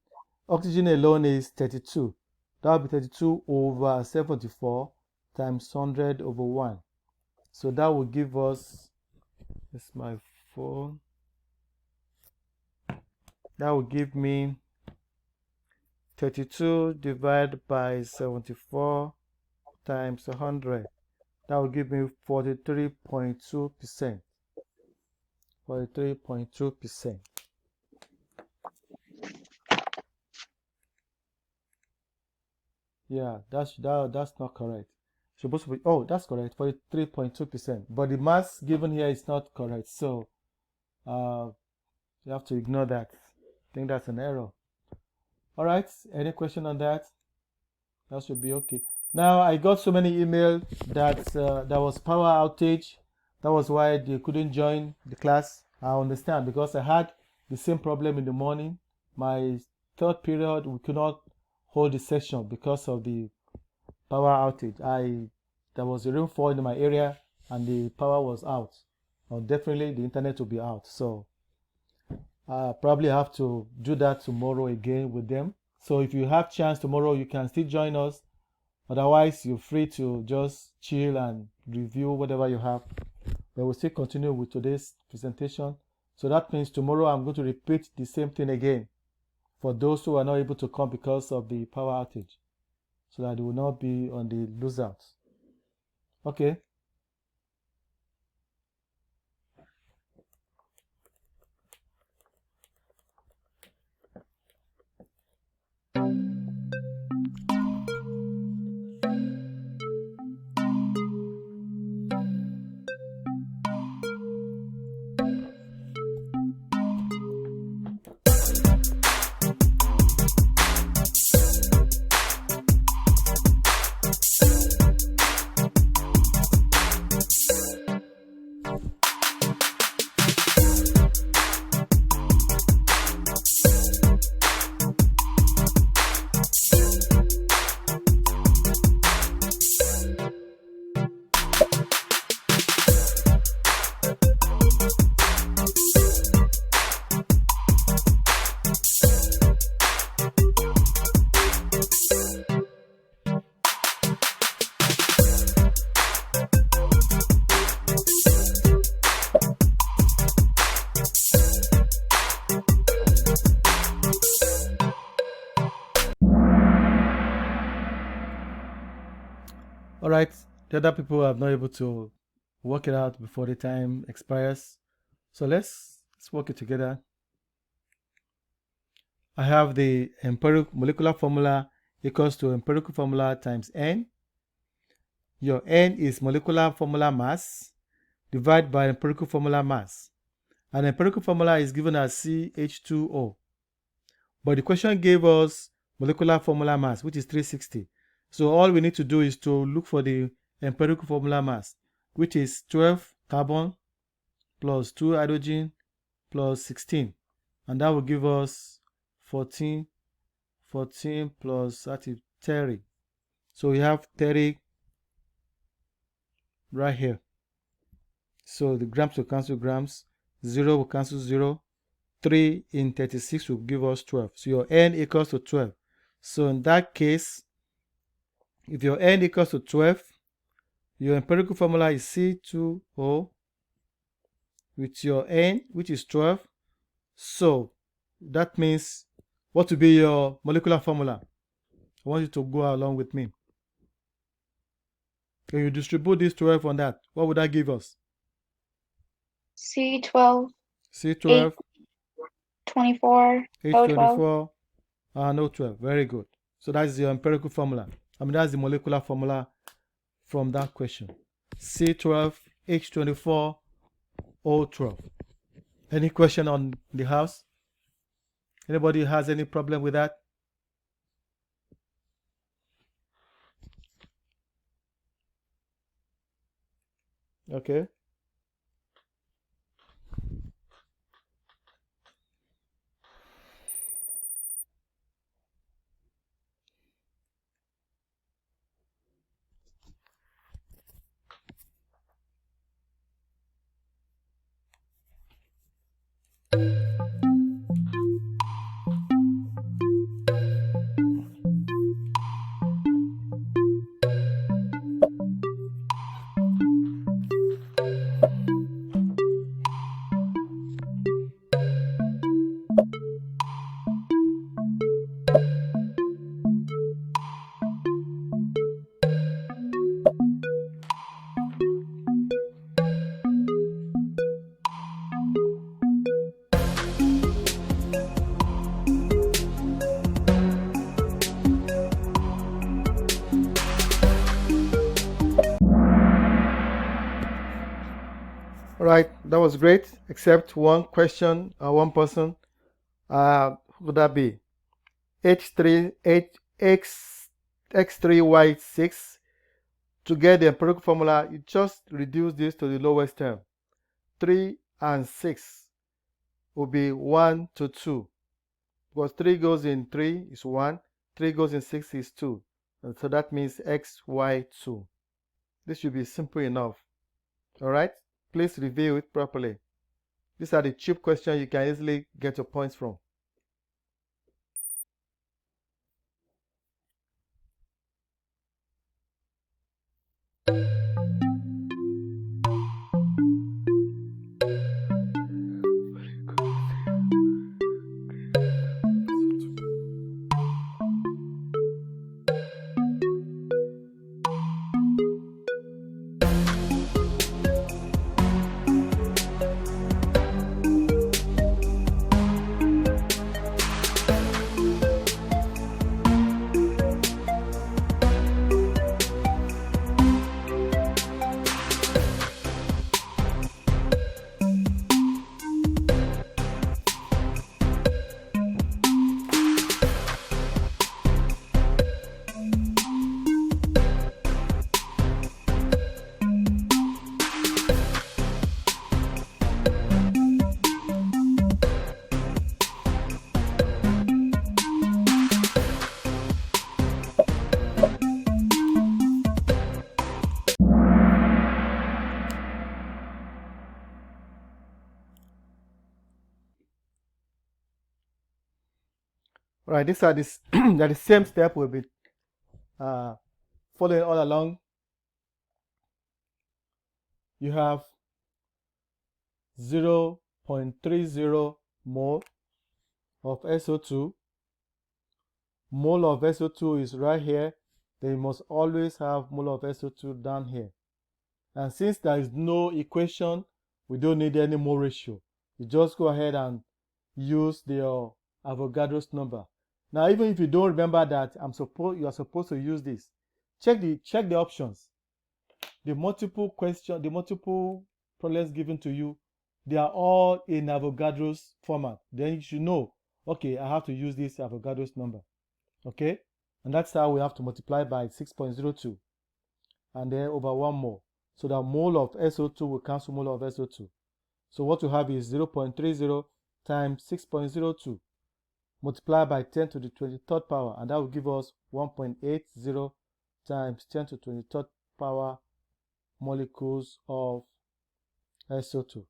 Oxygen alone is 32. That will be 32 over 74 times 100 over 1. So that will give us, this is my phone. That will give me 32 divided by 74 times 100. That will give me 43.2%. 43.2%. Yeah, that's not correct. It's supposed to be, oh, that's correct, 43.2%. But the mass given here is not correct, so you have to ignore that. I think that's an error. All right, any question on that? That should be okay. Now, I got so many emails that there was power outage. That was why they couldn't join the class. I understand, because I had the same problem in the morning. My third period, we could not hold the session because of the power outage. There was a rainfall in my area and the power was out. Definitely the internet will be out. So I probably have to do that tomorrow again with them. So if you have chance tomorrow, you can still join us. Otherwise, you're free to just chill and review whatever you have. But we'll still continue with today's presentation. So that means tomorrow I'm going to repeat the same thing again for those who are not able to come because of the power outage, so that they will not be on the lose out. Okay. All right, the other people are not able to work it out before the time expires. So let's work it together. I have the empirical molecular formula equals to empirical formula times N. Your N is molecular formula mass divided by empirical formula mass. And empirical formula is given as CH2O. But the question gave us molecular formula mass, which is 360. So all we need to do is to look for the empirical formula mass, which is 12 carbon plus 2 hydrogen plus 16. And that will give us 14 plus 30. So we have 30 right here. So the grams will cancel grams, 0 will cancel 0, 3 in 36 will give us 12. So your N equals to 12. So in that case, if your N equals to 12, your empirical formula is C2O with your N, which is 12. So that means what will be your molecular formula? I want you to go along with me. Can you distribute this 12 on that? What would that give us? C12, C12, 24, O12. H24, and O12. Very good. So that's your empirical formula. That's the molecular formula from that question. C12, H24, O12. Any question on the house? Anybody has any problem with that? Okay. All right, that was great, except one question, one person. Who would that be? X3Y6. To get the empirical formula, you just reduce this to the lowest term. 3 and 6 will be 1 to 2. Because 3 goes in 3 is 1, 3 goes in 6 is 2. And so that means XY2. This should be simple enough. All right? Please review it properly. These are the cheap questions you can easily get your points from. Right, these are the same step we'll be following all along. You have 0.30 mole of SO2. Mole of SO2 is right here. Then you must always have mole of SO2 down here. And since there is no equation, we don't need any mole ratio. You just go ahead and use your Avogadro's number. Now, even if you don't remember that, you are supposed to use this. Check the options. The multiple problems given to you, they are all in Avogadro's format. Then you should know, okay, I have to use this Avogadro's number. Okay, and that's how we have to multiply by 6.02 and then over 1 mole. So that mole of SO2 will cancel mole of SO2. So what you have is 0.30 times 6.02 multiplied by 10 to the 23rd power, and that will give us 1.80 times 10 to the 23rd power molecules of SO2.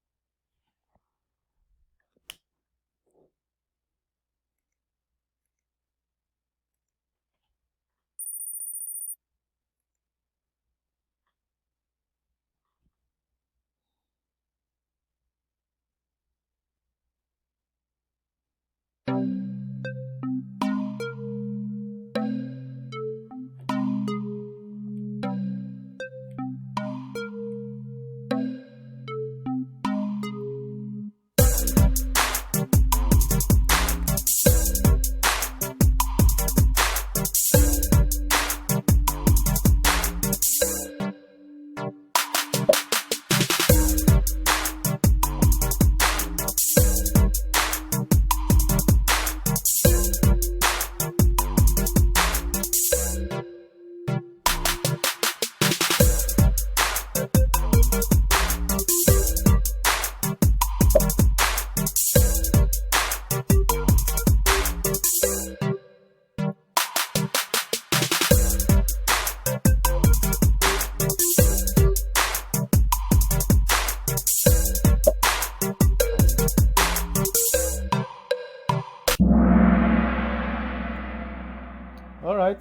All right,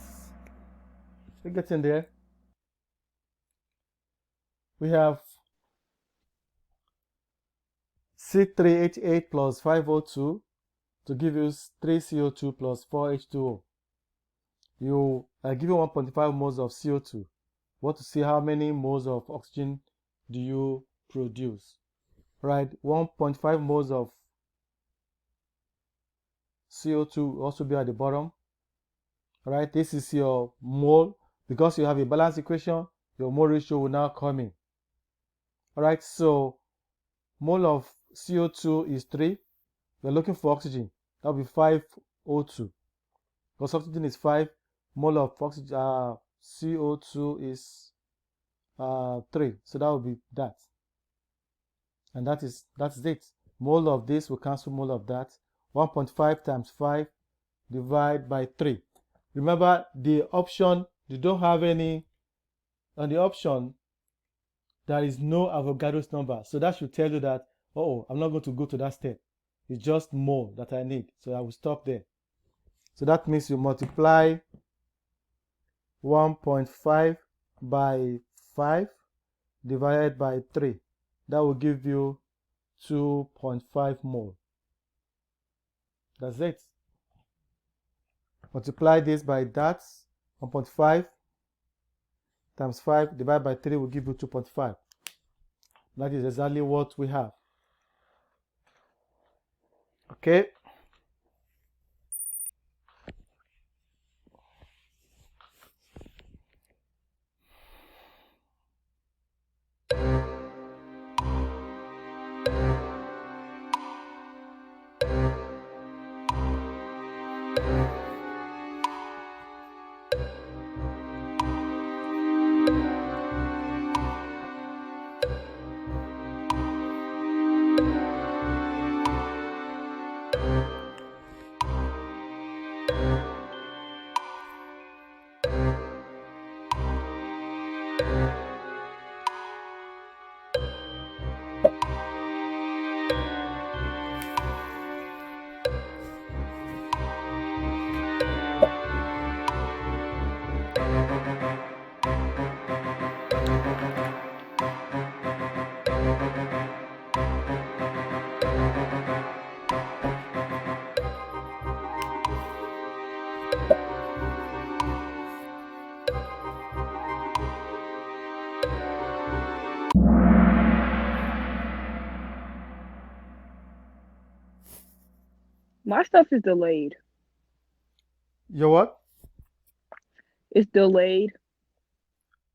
we're getting there. We have C3H8 plus 5O2 to give you 3CO2 plus 4H2O. You are given 1.5 moles of CO2. You want to see how many moles of oxygen do you produce. Right, 1.5 moles of CO2 will also be at the bottom. All right, this is your mole. Because you have a balanced equation, your mole ratio will now come in. All right, so mole of CO2 is 3. We're looking for oxygen. That will be 5O2. Because oxygen is 5, mole of oxygen, CO2 is 3. So that will be that. And that's it. Mole of this will cancel mole of that. 1.5 times 5 divided by 3. Remember the option, you don't have any, on the option, there is no Avogadro's number. So that should tell you that, oh, I'm not going to go to that step. It's just mole that I need. So I will stop there. So that means you multiply 1.5 by 5 divided by 3. That will give you 2.5 mole. That's it. Multiply this by that. 1.5 times 5 divided by 3 will give you 2.5. That is exactly what we have. Okay. My stuff is delayed. Your what? It's delayed.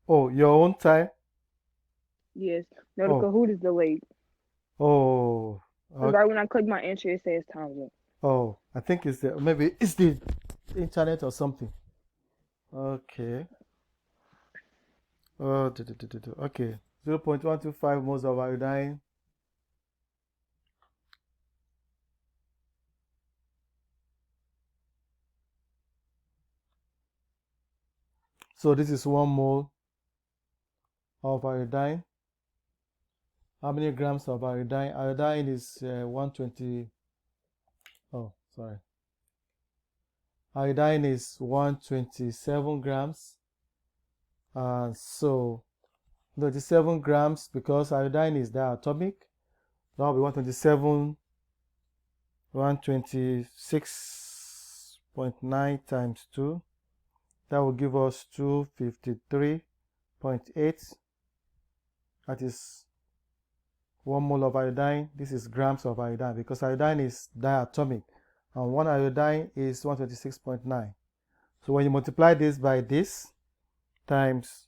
Oh, your own time? Yes. No, the Oh, Kahoot is delayed. oh, Because right when I click my entry, it says time's up. oh, I think it's the, maybe it's the internet or something. Okay. Okay. 0.125 moles of iodine. So this is 1 mole of iodine. How many grams of iodine? Iodine is 120. Oh, sorry. Iodine is 127 grams. So 27 grams, because iodine is diatomic, that will be 126.9 times 2. That will give us 253.8. That is 1 mole of iodine. This is grams of iodine because iodine is diatomic, and 1 iodine is 126.9. So when you multiply this by this times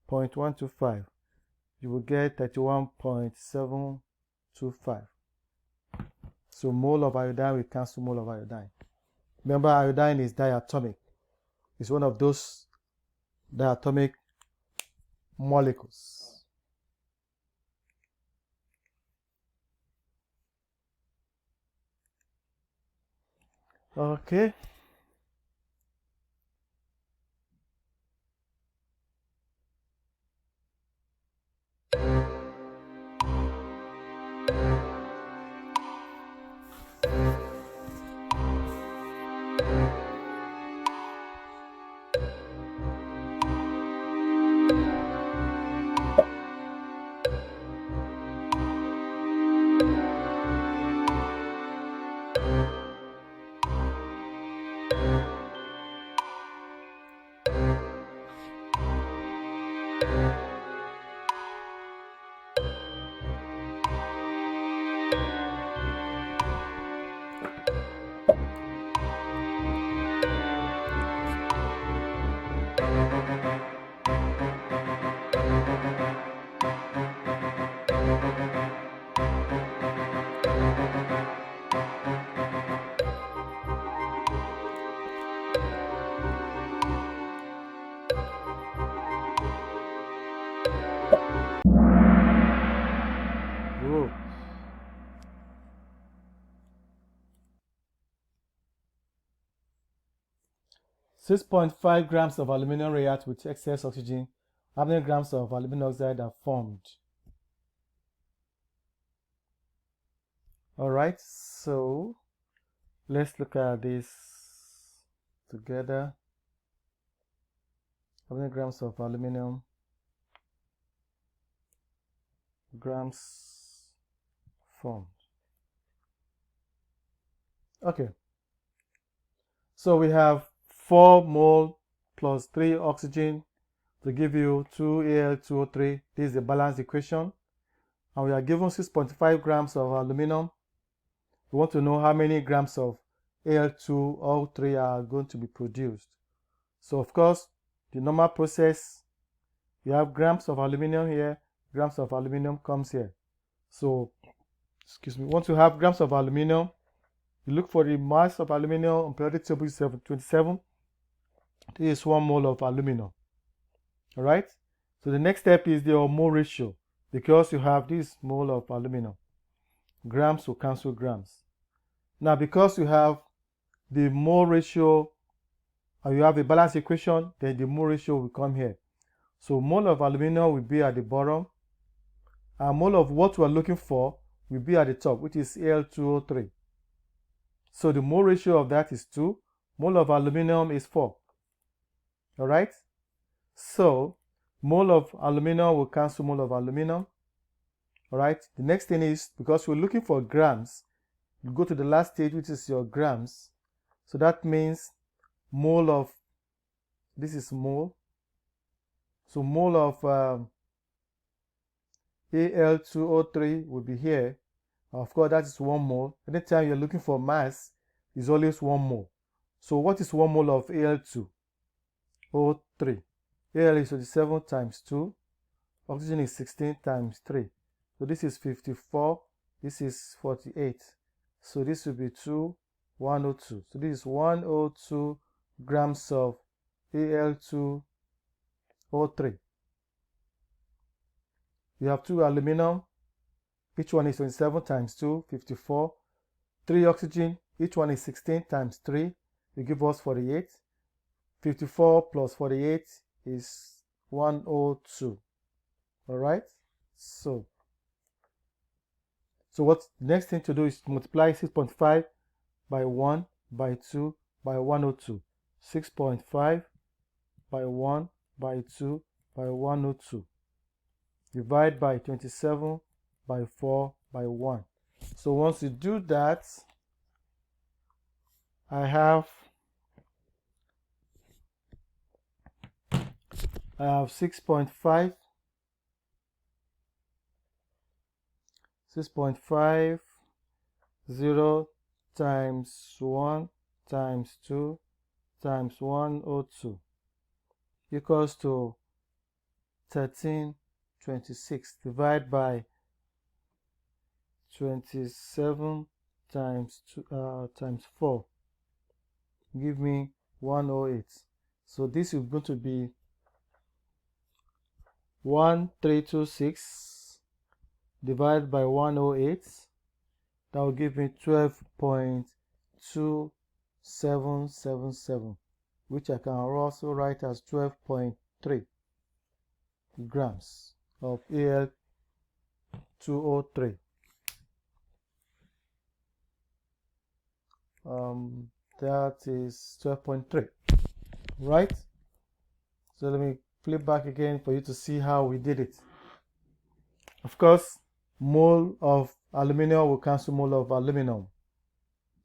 0.125, you will get 31.725. So mole of iodine will cancel mole of iodine. Remember, iodine is diatomic. It's one of those diatomic molecules. Okay. Whoa. .5 grams of aluminum react with excess oxygen. How many grams of aluminum oxide are formed? All right, so let's look at this together. How many grams of aluminum? Grams formed. Okay, so we have 4 mole plus 3 oxygen to give you 2Al2O3. This is a balanced equation, and we are given 6.5 grams of aluminum. We want to know how many grams of Al2O3 are going to be produced. So of course, the normal process, you have grams of aluminum here, grams of aluminum comes here. So, excuse me, once you have grams of aluminum, you look for the mass of aluminum on periodic table 727. This is 1 mole of aluminum. All right. So the next step is the mole ratio, because you have this mole of aluminum. Grams will cancel grams. Now, because you have the mole ratio and you have a balanced equation, then the mole ratio will come here. So mole of aluminum will be at the bottom, and mole of what we are looking for will be at the top, which is Al2O3. So the mole ratio of that is 2. Mole of aluminum is 4. All right. So mole of aluminum will cancel mole of aluminum. All right. The next thing is, because we're looking for grams, you go to the last stage, which is your grams. So that means mole of, this is mole. So mole of Al2O3 will be here. Of course, that is 1 mole. Anytime you're looking for mass, is always 1 mole. So what is 1 mole of Al2O3? Al is 27 times 2. Oxygen is 16 times 3. So this is 54. This is 48. So this will be 102. So this is 102 grams of Al2O3. You have 2 aluminum, each one is 27 times 2, 54. 3 oxygen, each one is 16 times 3, it gives us 48. 54 plus 48 is 102. All right, so what the next thing to do is multiply 6.5 by 1 by 2 by 102. 6.5 by 1 by 2 by 102. Divide by 27 by 4 by 1. So once you do that, I have 6.5 0 times 1 times 2 times 102 equals to 1326. Divide by 27 times 4. Give me 108. So this is going to be 1326 divided by 108. That will give me 12.2777, which I can also write as 12.3 grams of Al2O3. That is 12.3, right? So let me flip back again for you to see how we did it. Of course, mole of aluminum will cancel mole of aluminum.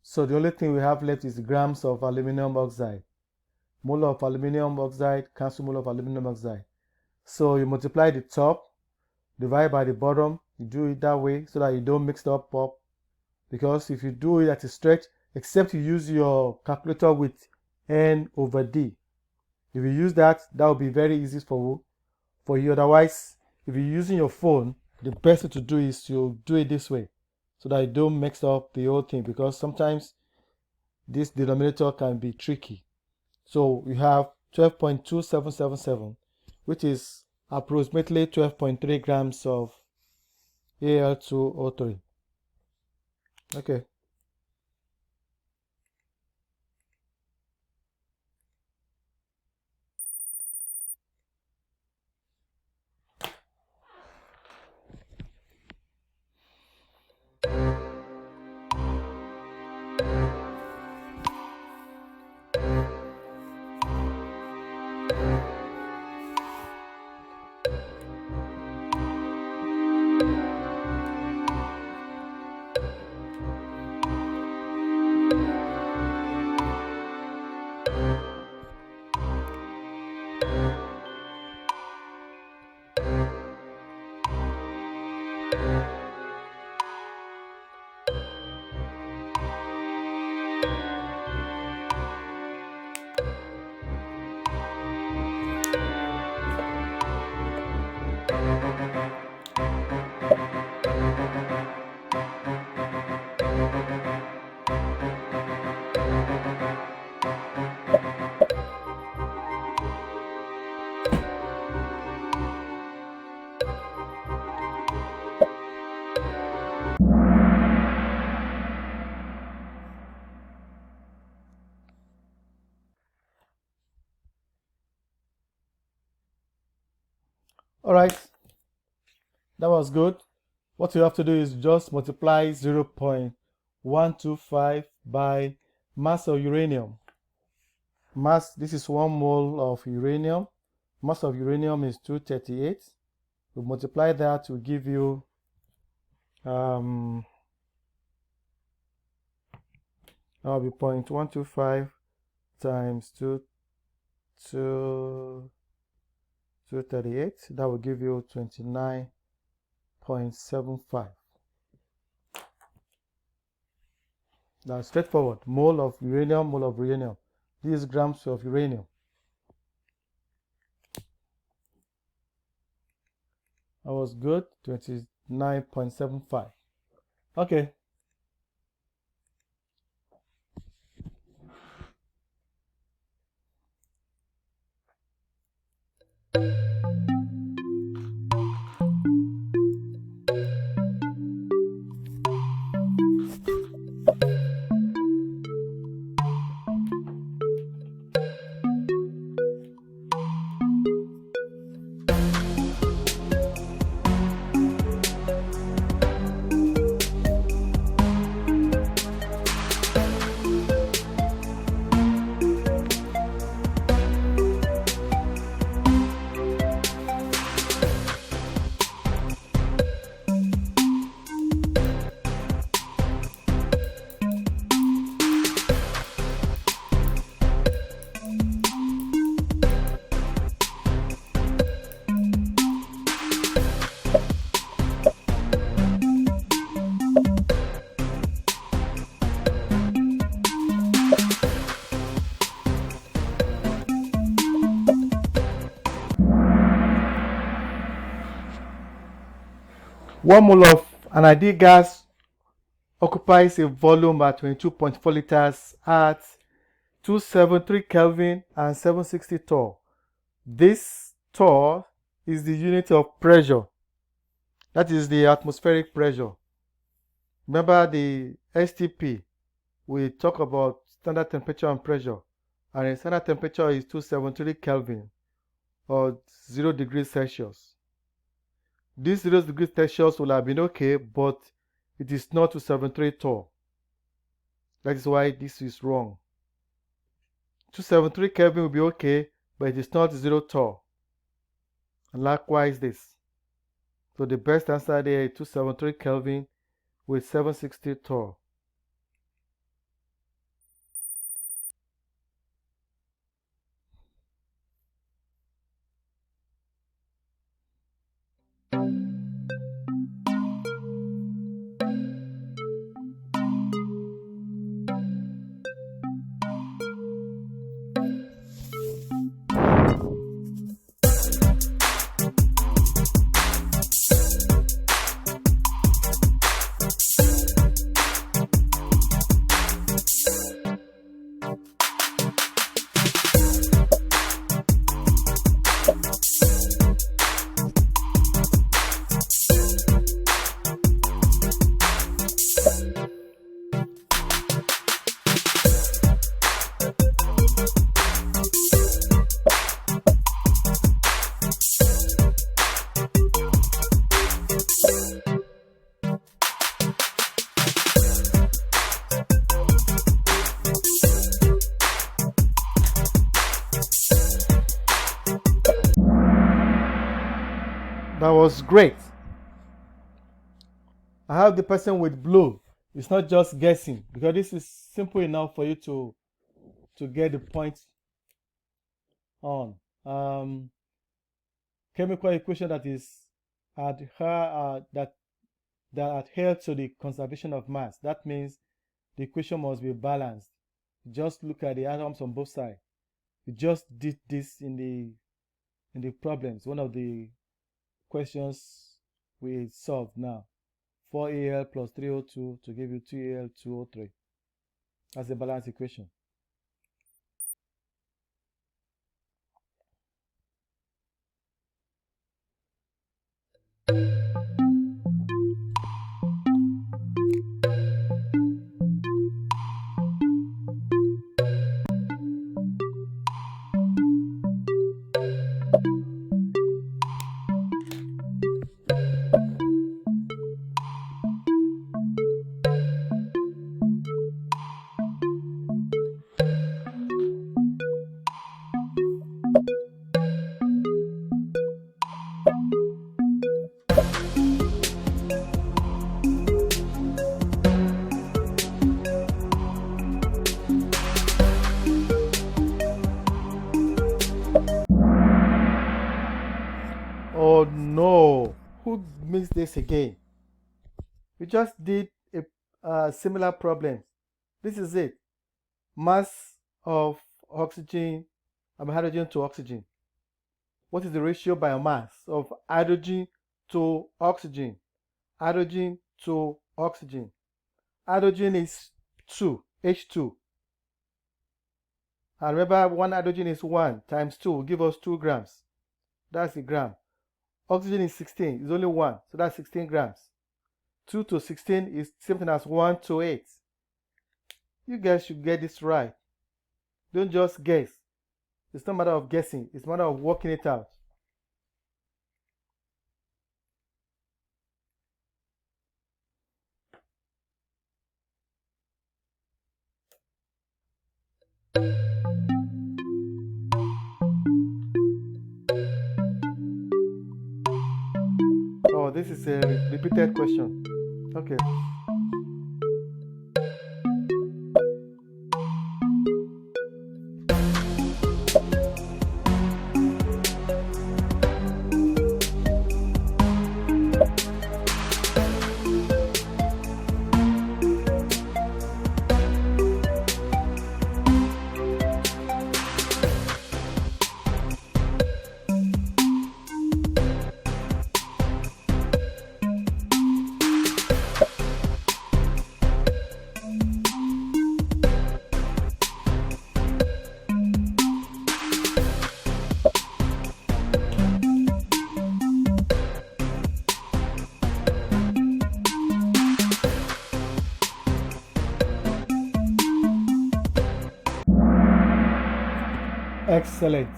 So the only thing we have left is grams of aluminum oxide. Mole of aluminum oxide cancel mole of aluminum oxide. So you multiply the top, divide by the bottom. You do it that way so that you don't mix it up. Because if you do it at a stretch, except you use your calculator with N over D. If you use that, that will be very easy for you. Otherwise, if you're using your phone, the best way to do is to do it this way so that you don't mix up the whole thing, because sometimes this denominator can be tricky. So we have 12.2777, which is approximately 12.3 grams of Al2O3. Okay. All right, that was good. What you have to do is just multiply 0.125 by mass of uranium. Mass, this is 1 mole of uranium. Mass of uranium is 238. We multiply that to give you that will be 0.125 times 238. That will give you 29.75. That's straightforward. Mole of uranium, mole of uranium. These grams of uranium. That was good. 29.75. Okay. 1 mole of an ideal gas occupies a volume at 22.4 liters at 273 Kelvin and 760 torr. This torr is the unit of pressure. That is the atmospheric pressure. Remember the STP, we talk about standard temperature and pressure. And the standard temperature is 273 Kelvin or 0 degrees Celsius. This 0 degrees Celsius will have been okay, but it is not 273 torr. That is why this is wrong. 273 Kelvin will be okay, but it is not 0 torr. And likewise this. So the best answer there is 273 Kelvin with 760 torr. That was great. I have the person with blue. It's not just guessing, because this is simple enough for you to get the point on. Chemical equation that is that adhere to the conservation of mass. That means the equation must be balanced. Just look at the atoms on both sides. We just did this in the problems. One of the questions we solved now. 4Al plus 3O2 to give you 2Al2O3. That's the balance equation. Oh no, who missed this again? We just did a similar problem. This is it. Mass of hydrogen to oxygen. What is the ratio by mass of hydrogen to oxygen? Hydrogen to oxygen. Hydrogen is 2, H2. And remember, 1 hydrogen is 1 times 2 will give us 2 grams. That's a gram. Oxygen is 16, it's only 1, so that's 16 grams. 2 to 16 is same thing as 1 to 8. You guys should get this right. Don't just guess. It's not a matter of guessing, it's a matter of working it out. Oh, this is a repeated question. Okay. Excellent.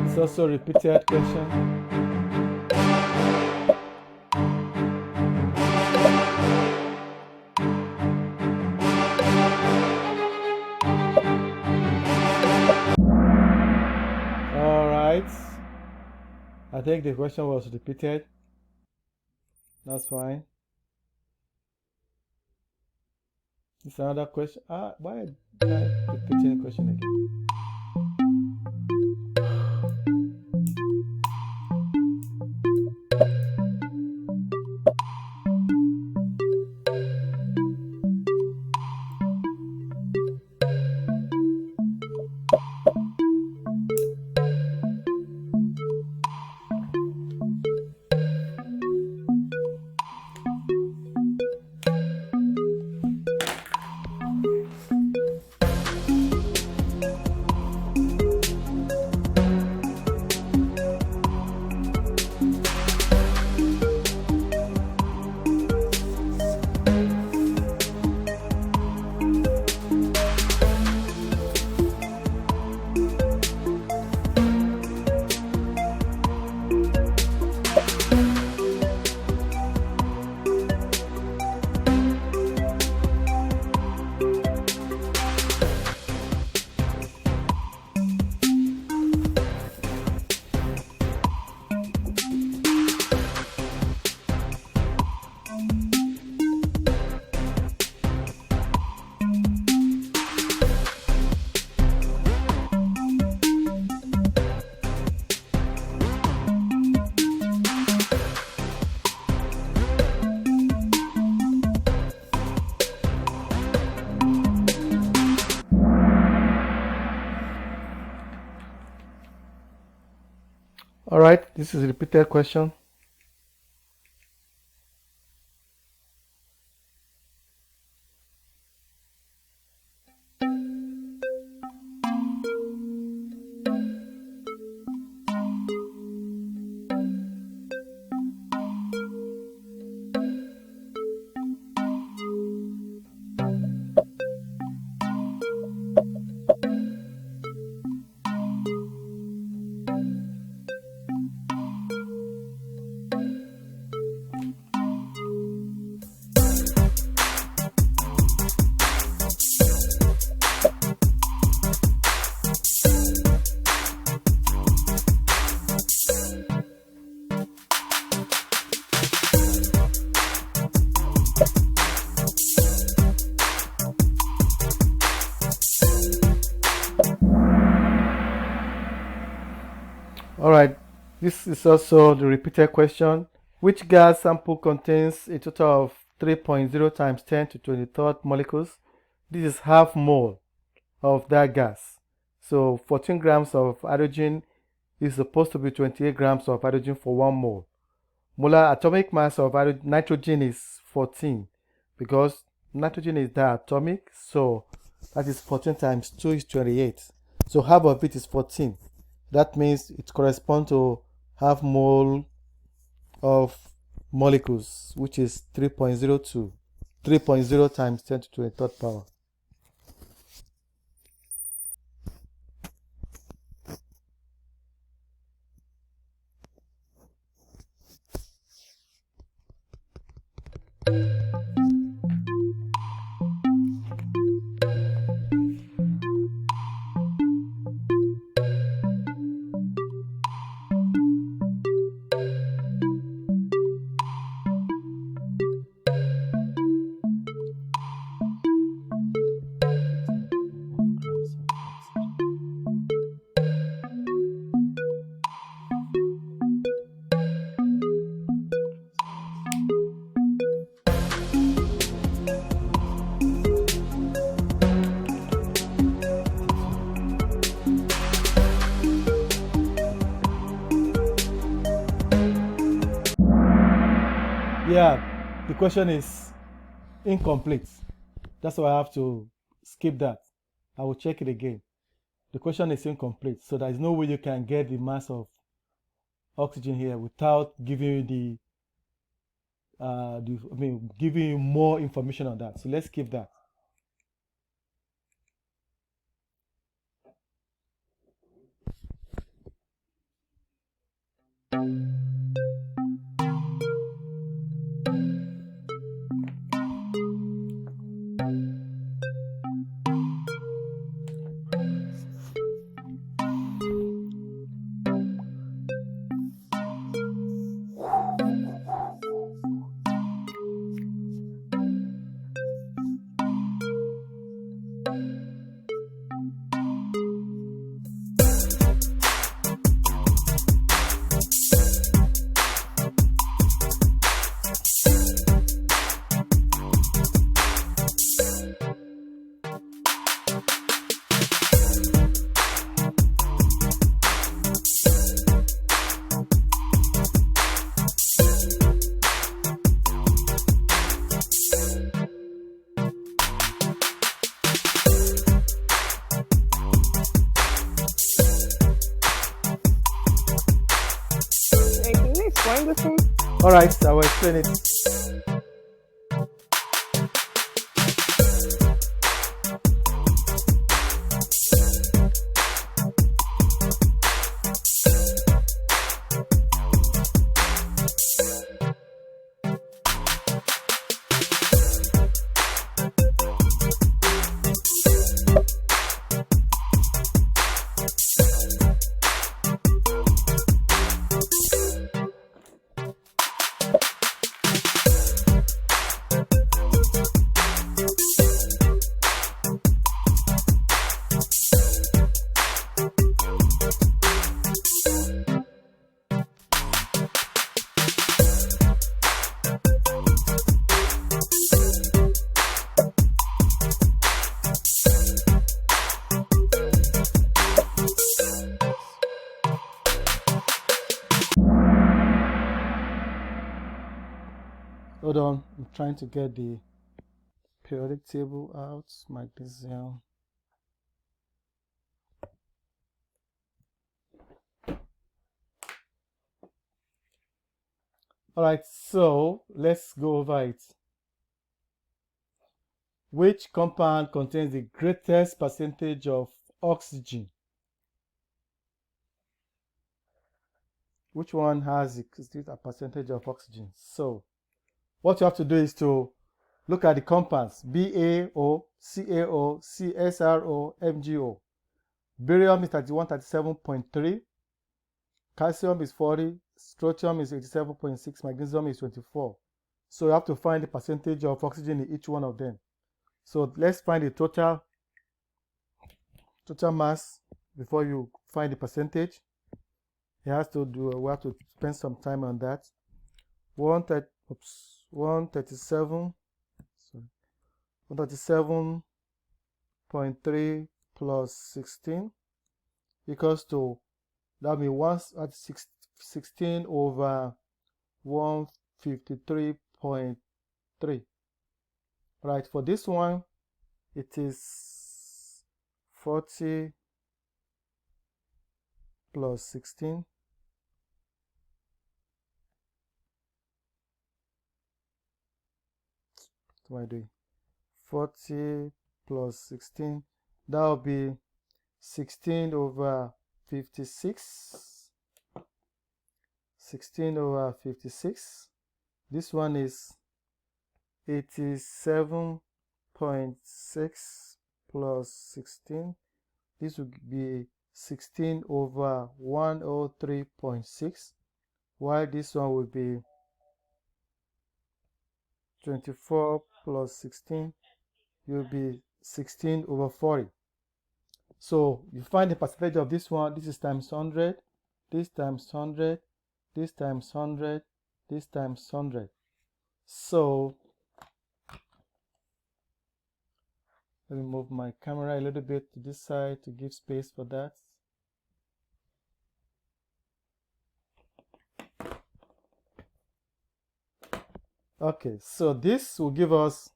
It's also a repeated question. I think the question was repeated. That's fine. It's another question. Why am I repeating the question again? All right, this is a repeated question. All right, this is also the repeated question. Which gas sample contains a total of 3.0 times 10 to 23rd molecules? This is half mole of that gas. So 14 grams of hydrogen is supposed to be 28 grams of hydrogen for 1 mole. Molar atomic mass of nitrogen is 14 because nitrogen is diatomic, so that is 14 times 2 is 28. So half of it is 14. That means it corresponds to half mole of molecules, which is 3.02. 3.0 times 10 to the 23rd power. Yeah, the question is incomplete. That's why I have to skip that. I will check it again. the question is incomplete. So there is no way you can get the mass of oxygen here without giving you giving you more information on that. So let's skip that. Hey, can you explain this to me? All right, I will explain it. Hold on, I'm trying to get the periodic table out. Magnesium. All right, so let's go over it. Which compound contains the greatest percentage of oxygen? Which one has a percentage of oxygen? So what you have to do is to look at the compounds: BaO, CaO, CSRO, MgO. Barium is 37.3, calcium is 40, strontium is 87.6, magnesium is 24. So you have to find the percentage of oxygen in each one of them. So let's find the total mass before you find the percentage. We have to spend some time on that. 137.3 plus 16 equals to, that means 16 over 153.3. Right, for this one, it is 40 plus 16. What am I doing? 40 plus 16. That will be 16 over 56. 16 over 56. This one is 87.6 plus 16. This would be 16 over 103.6, while this one would be 24 plus 16 will be 16 over 40. So you find the percentage of this one. This is times 100, this times 100, this times 100, this times 100. So let me move my camera a little bit to this side to give space for that. Okay, so this will give us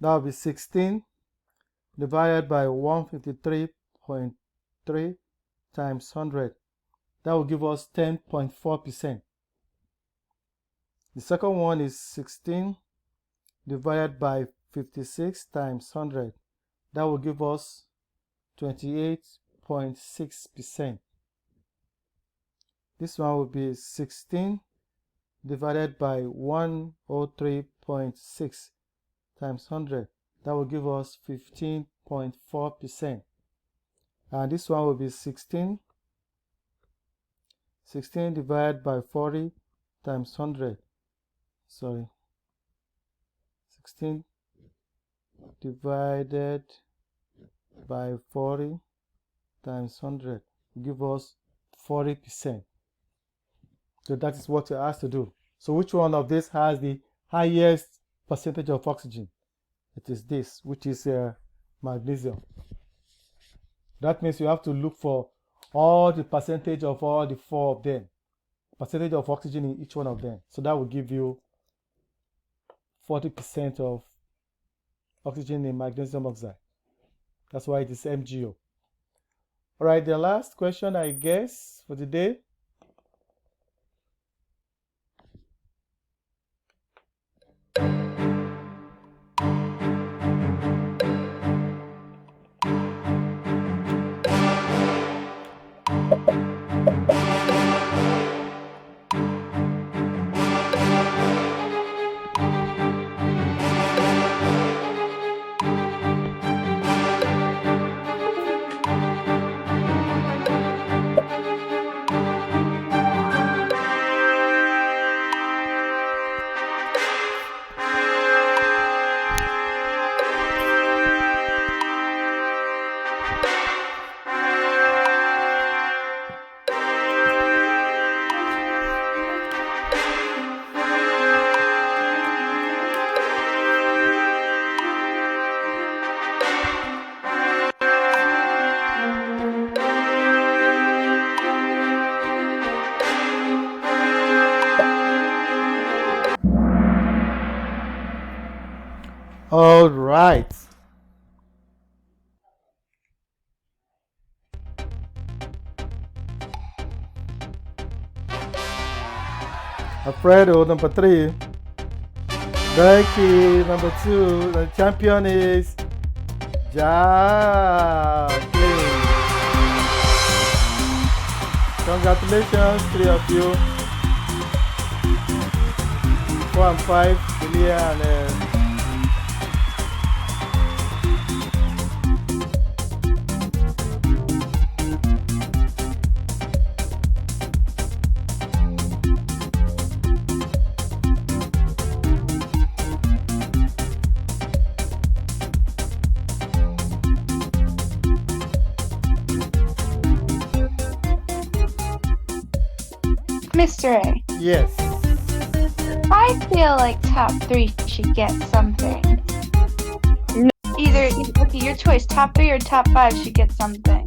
That will be 16 divided by 153.3 times 100. That will give us 10.4%. The second one is 16 divided by 56 times 100. That will give us 28.6%. This one will be 16 divided by 103.6 times 100. That will give us 15.4%. And this one will be 16 divided by 40 times 100. 16 divided by 40 times 100 will give us 40%. So that is what you're asked to do. So which one of these has the highest percentage of oxygen? It is this, which is magnesium. That means you have to look for all the percentage of all the 4 of them, percentage of oxygen in each one of them. So that will give you 40% of oxygen in magnesium oxide. That's why it is MgO. All right, the last question, I guess, for today. All right. Alfredo, number 3. Becky, number 2. The champion is Jacqueline. Congratulations, 3 of you. 4 and 5, Julia and Mr. A, yes. I feel like top 3 should get something. Either okay, your choice, top 3 or top 5 should get something.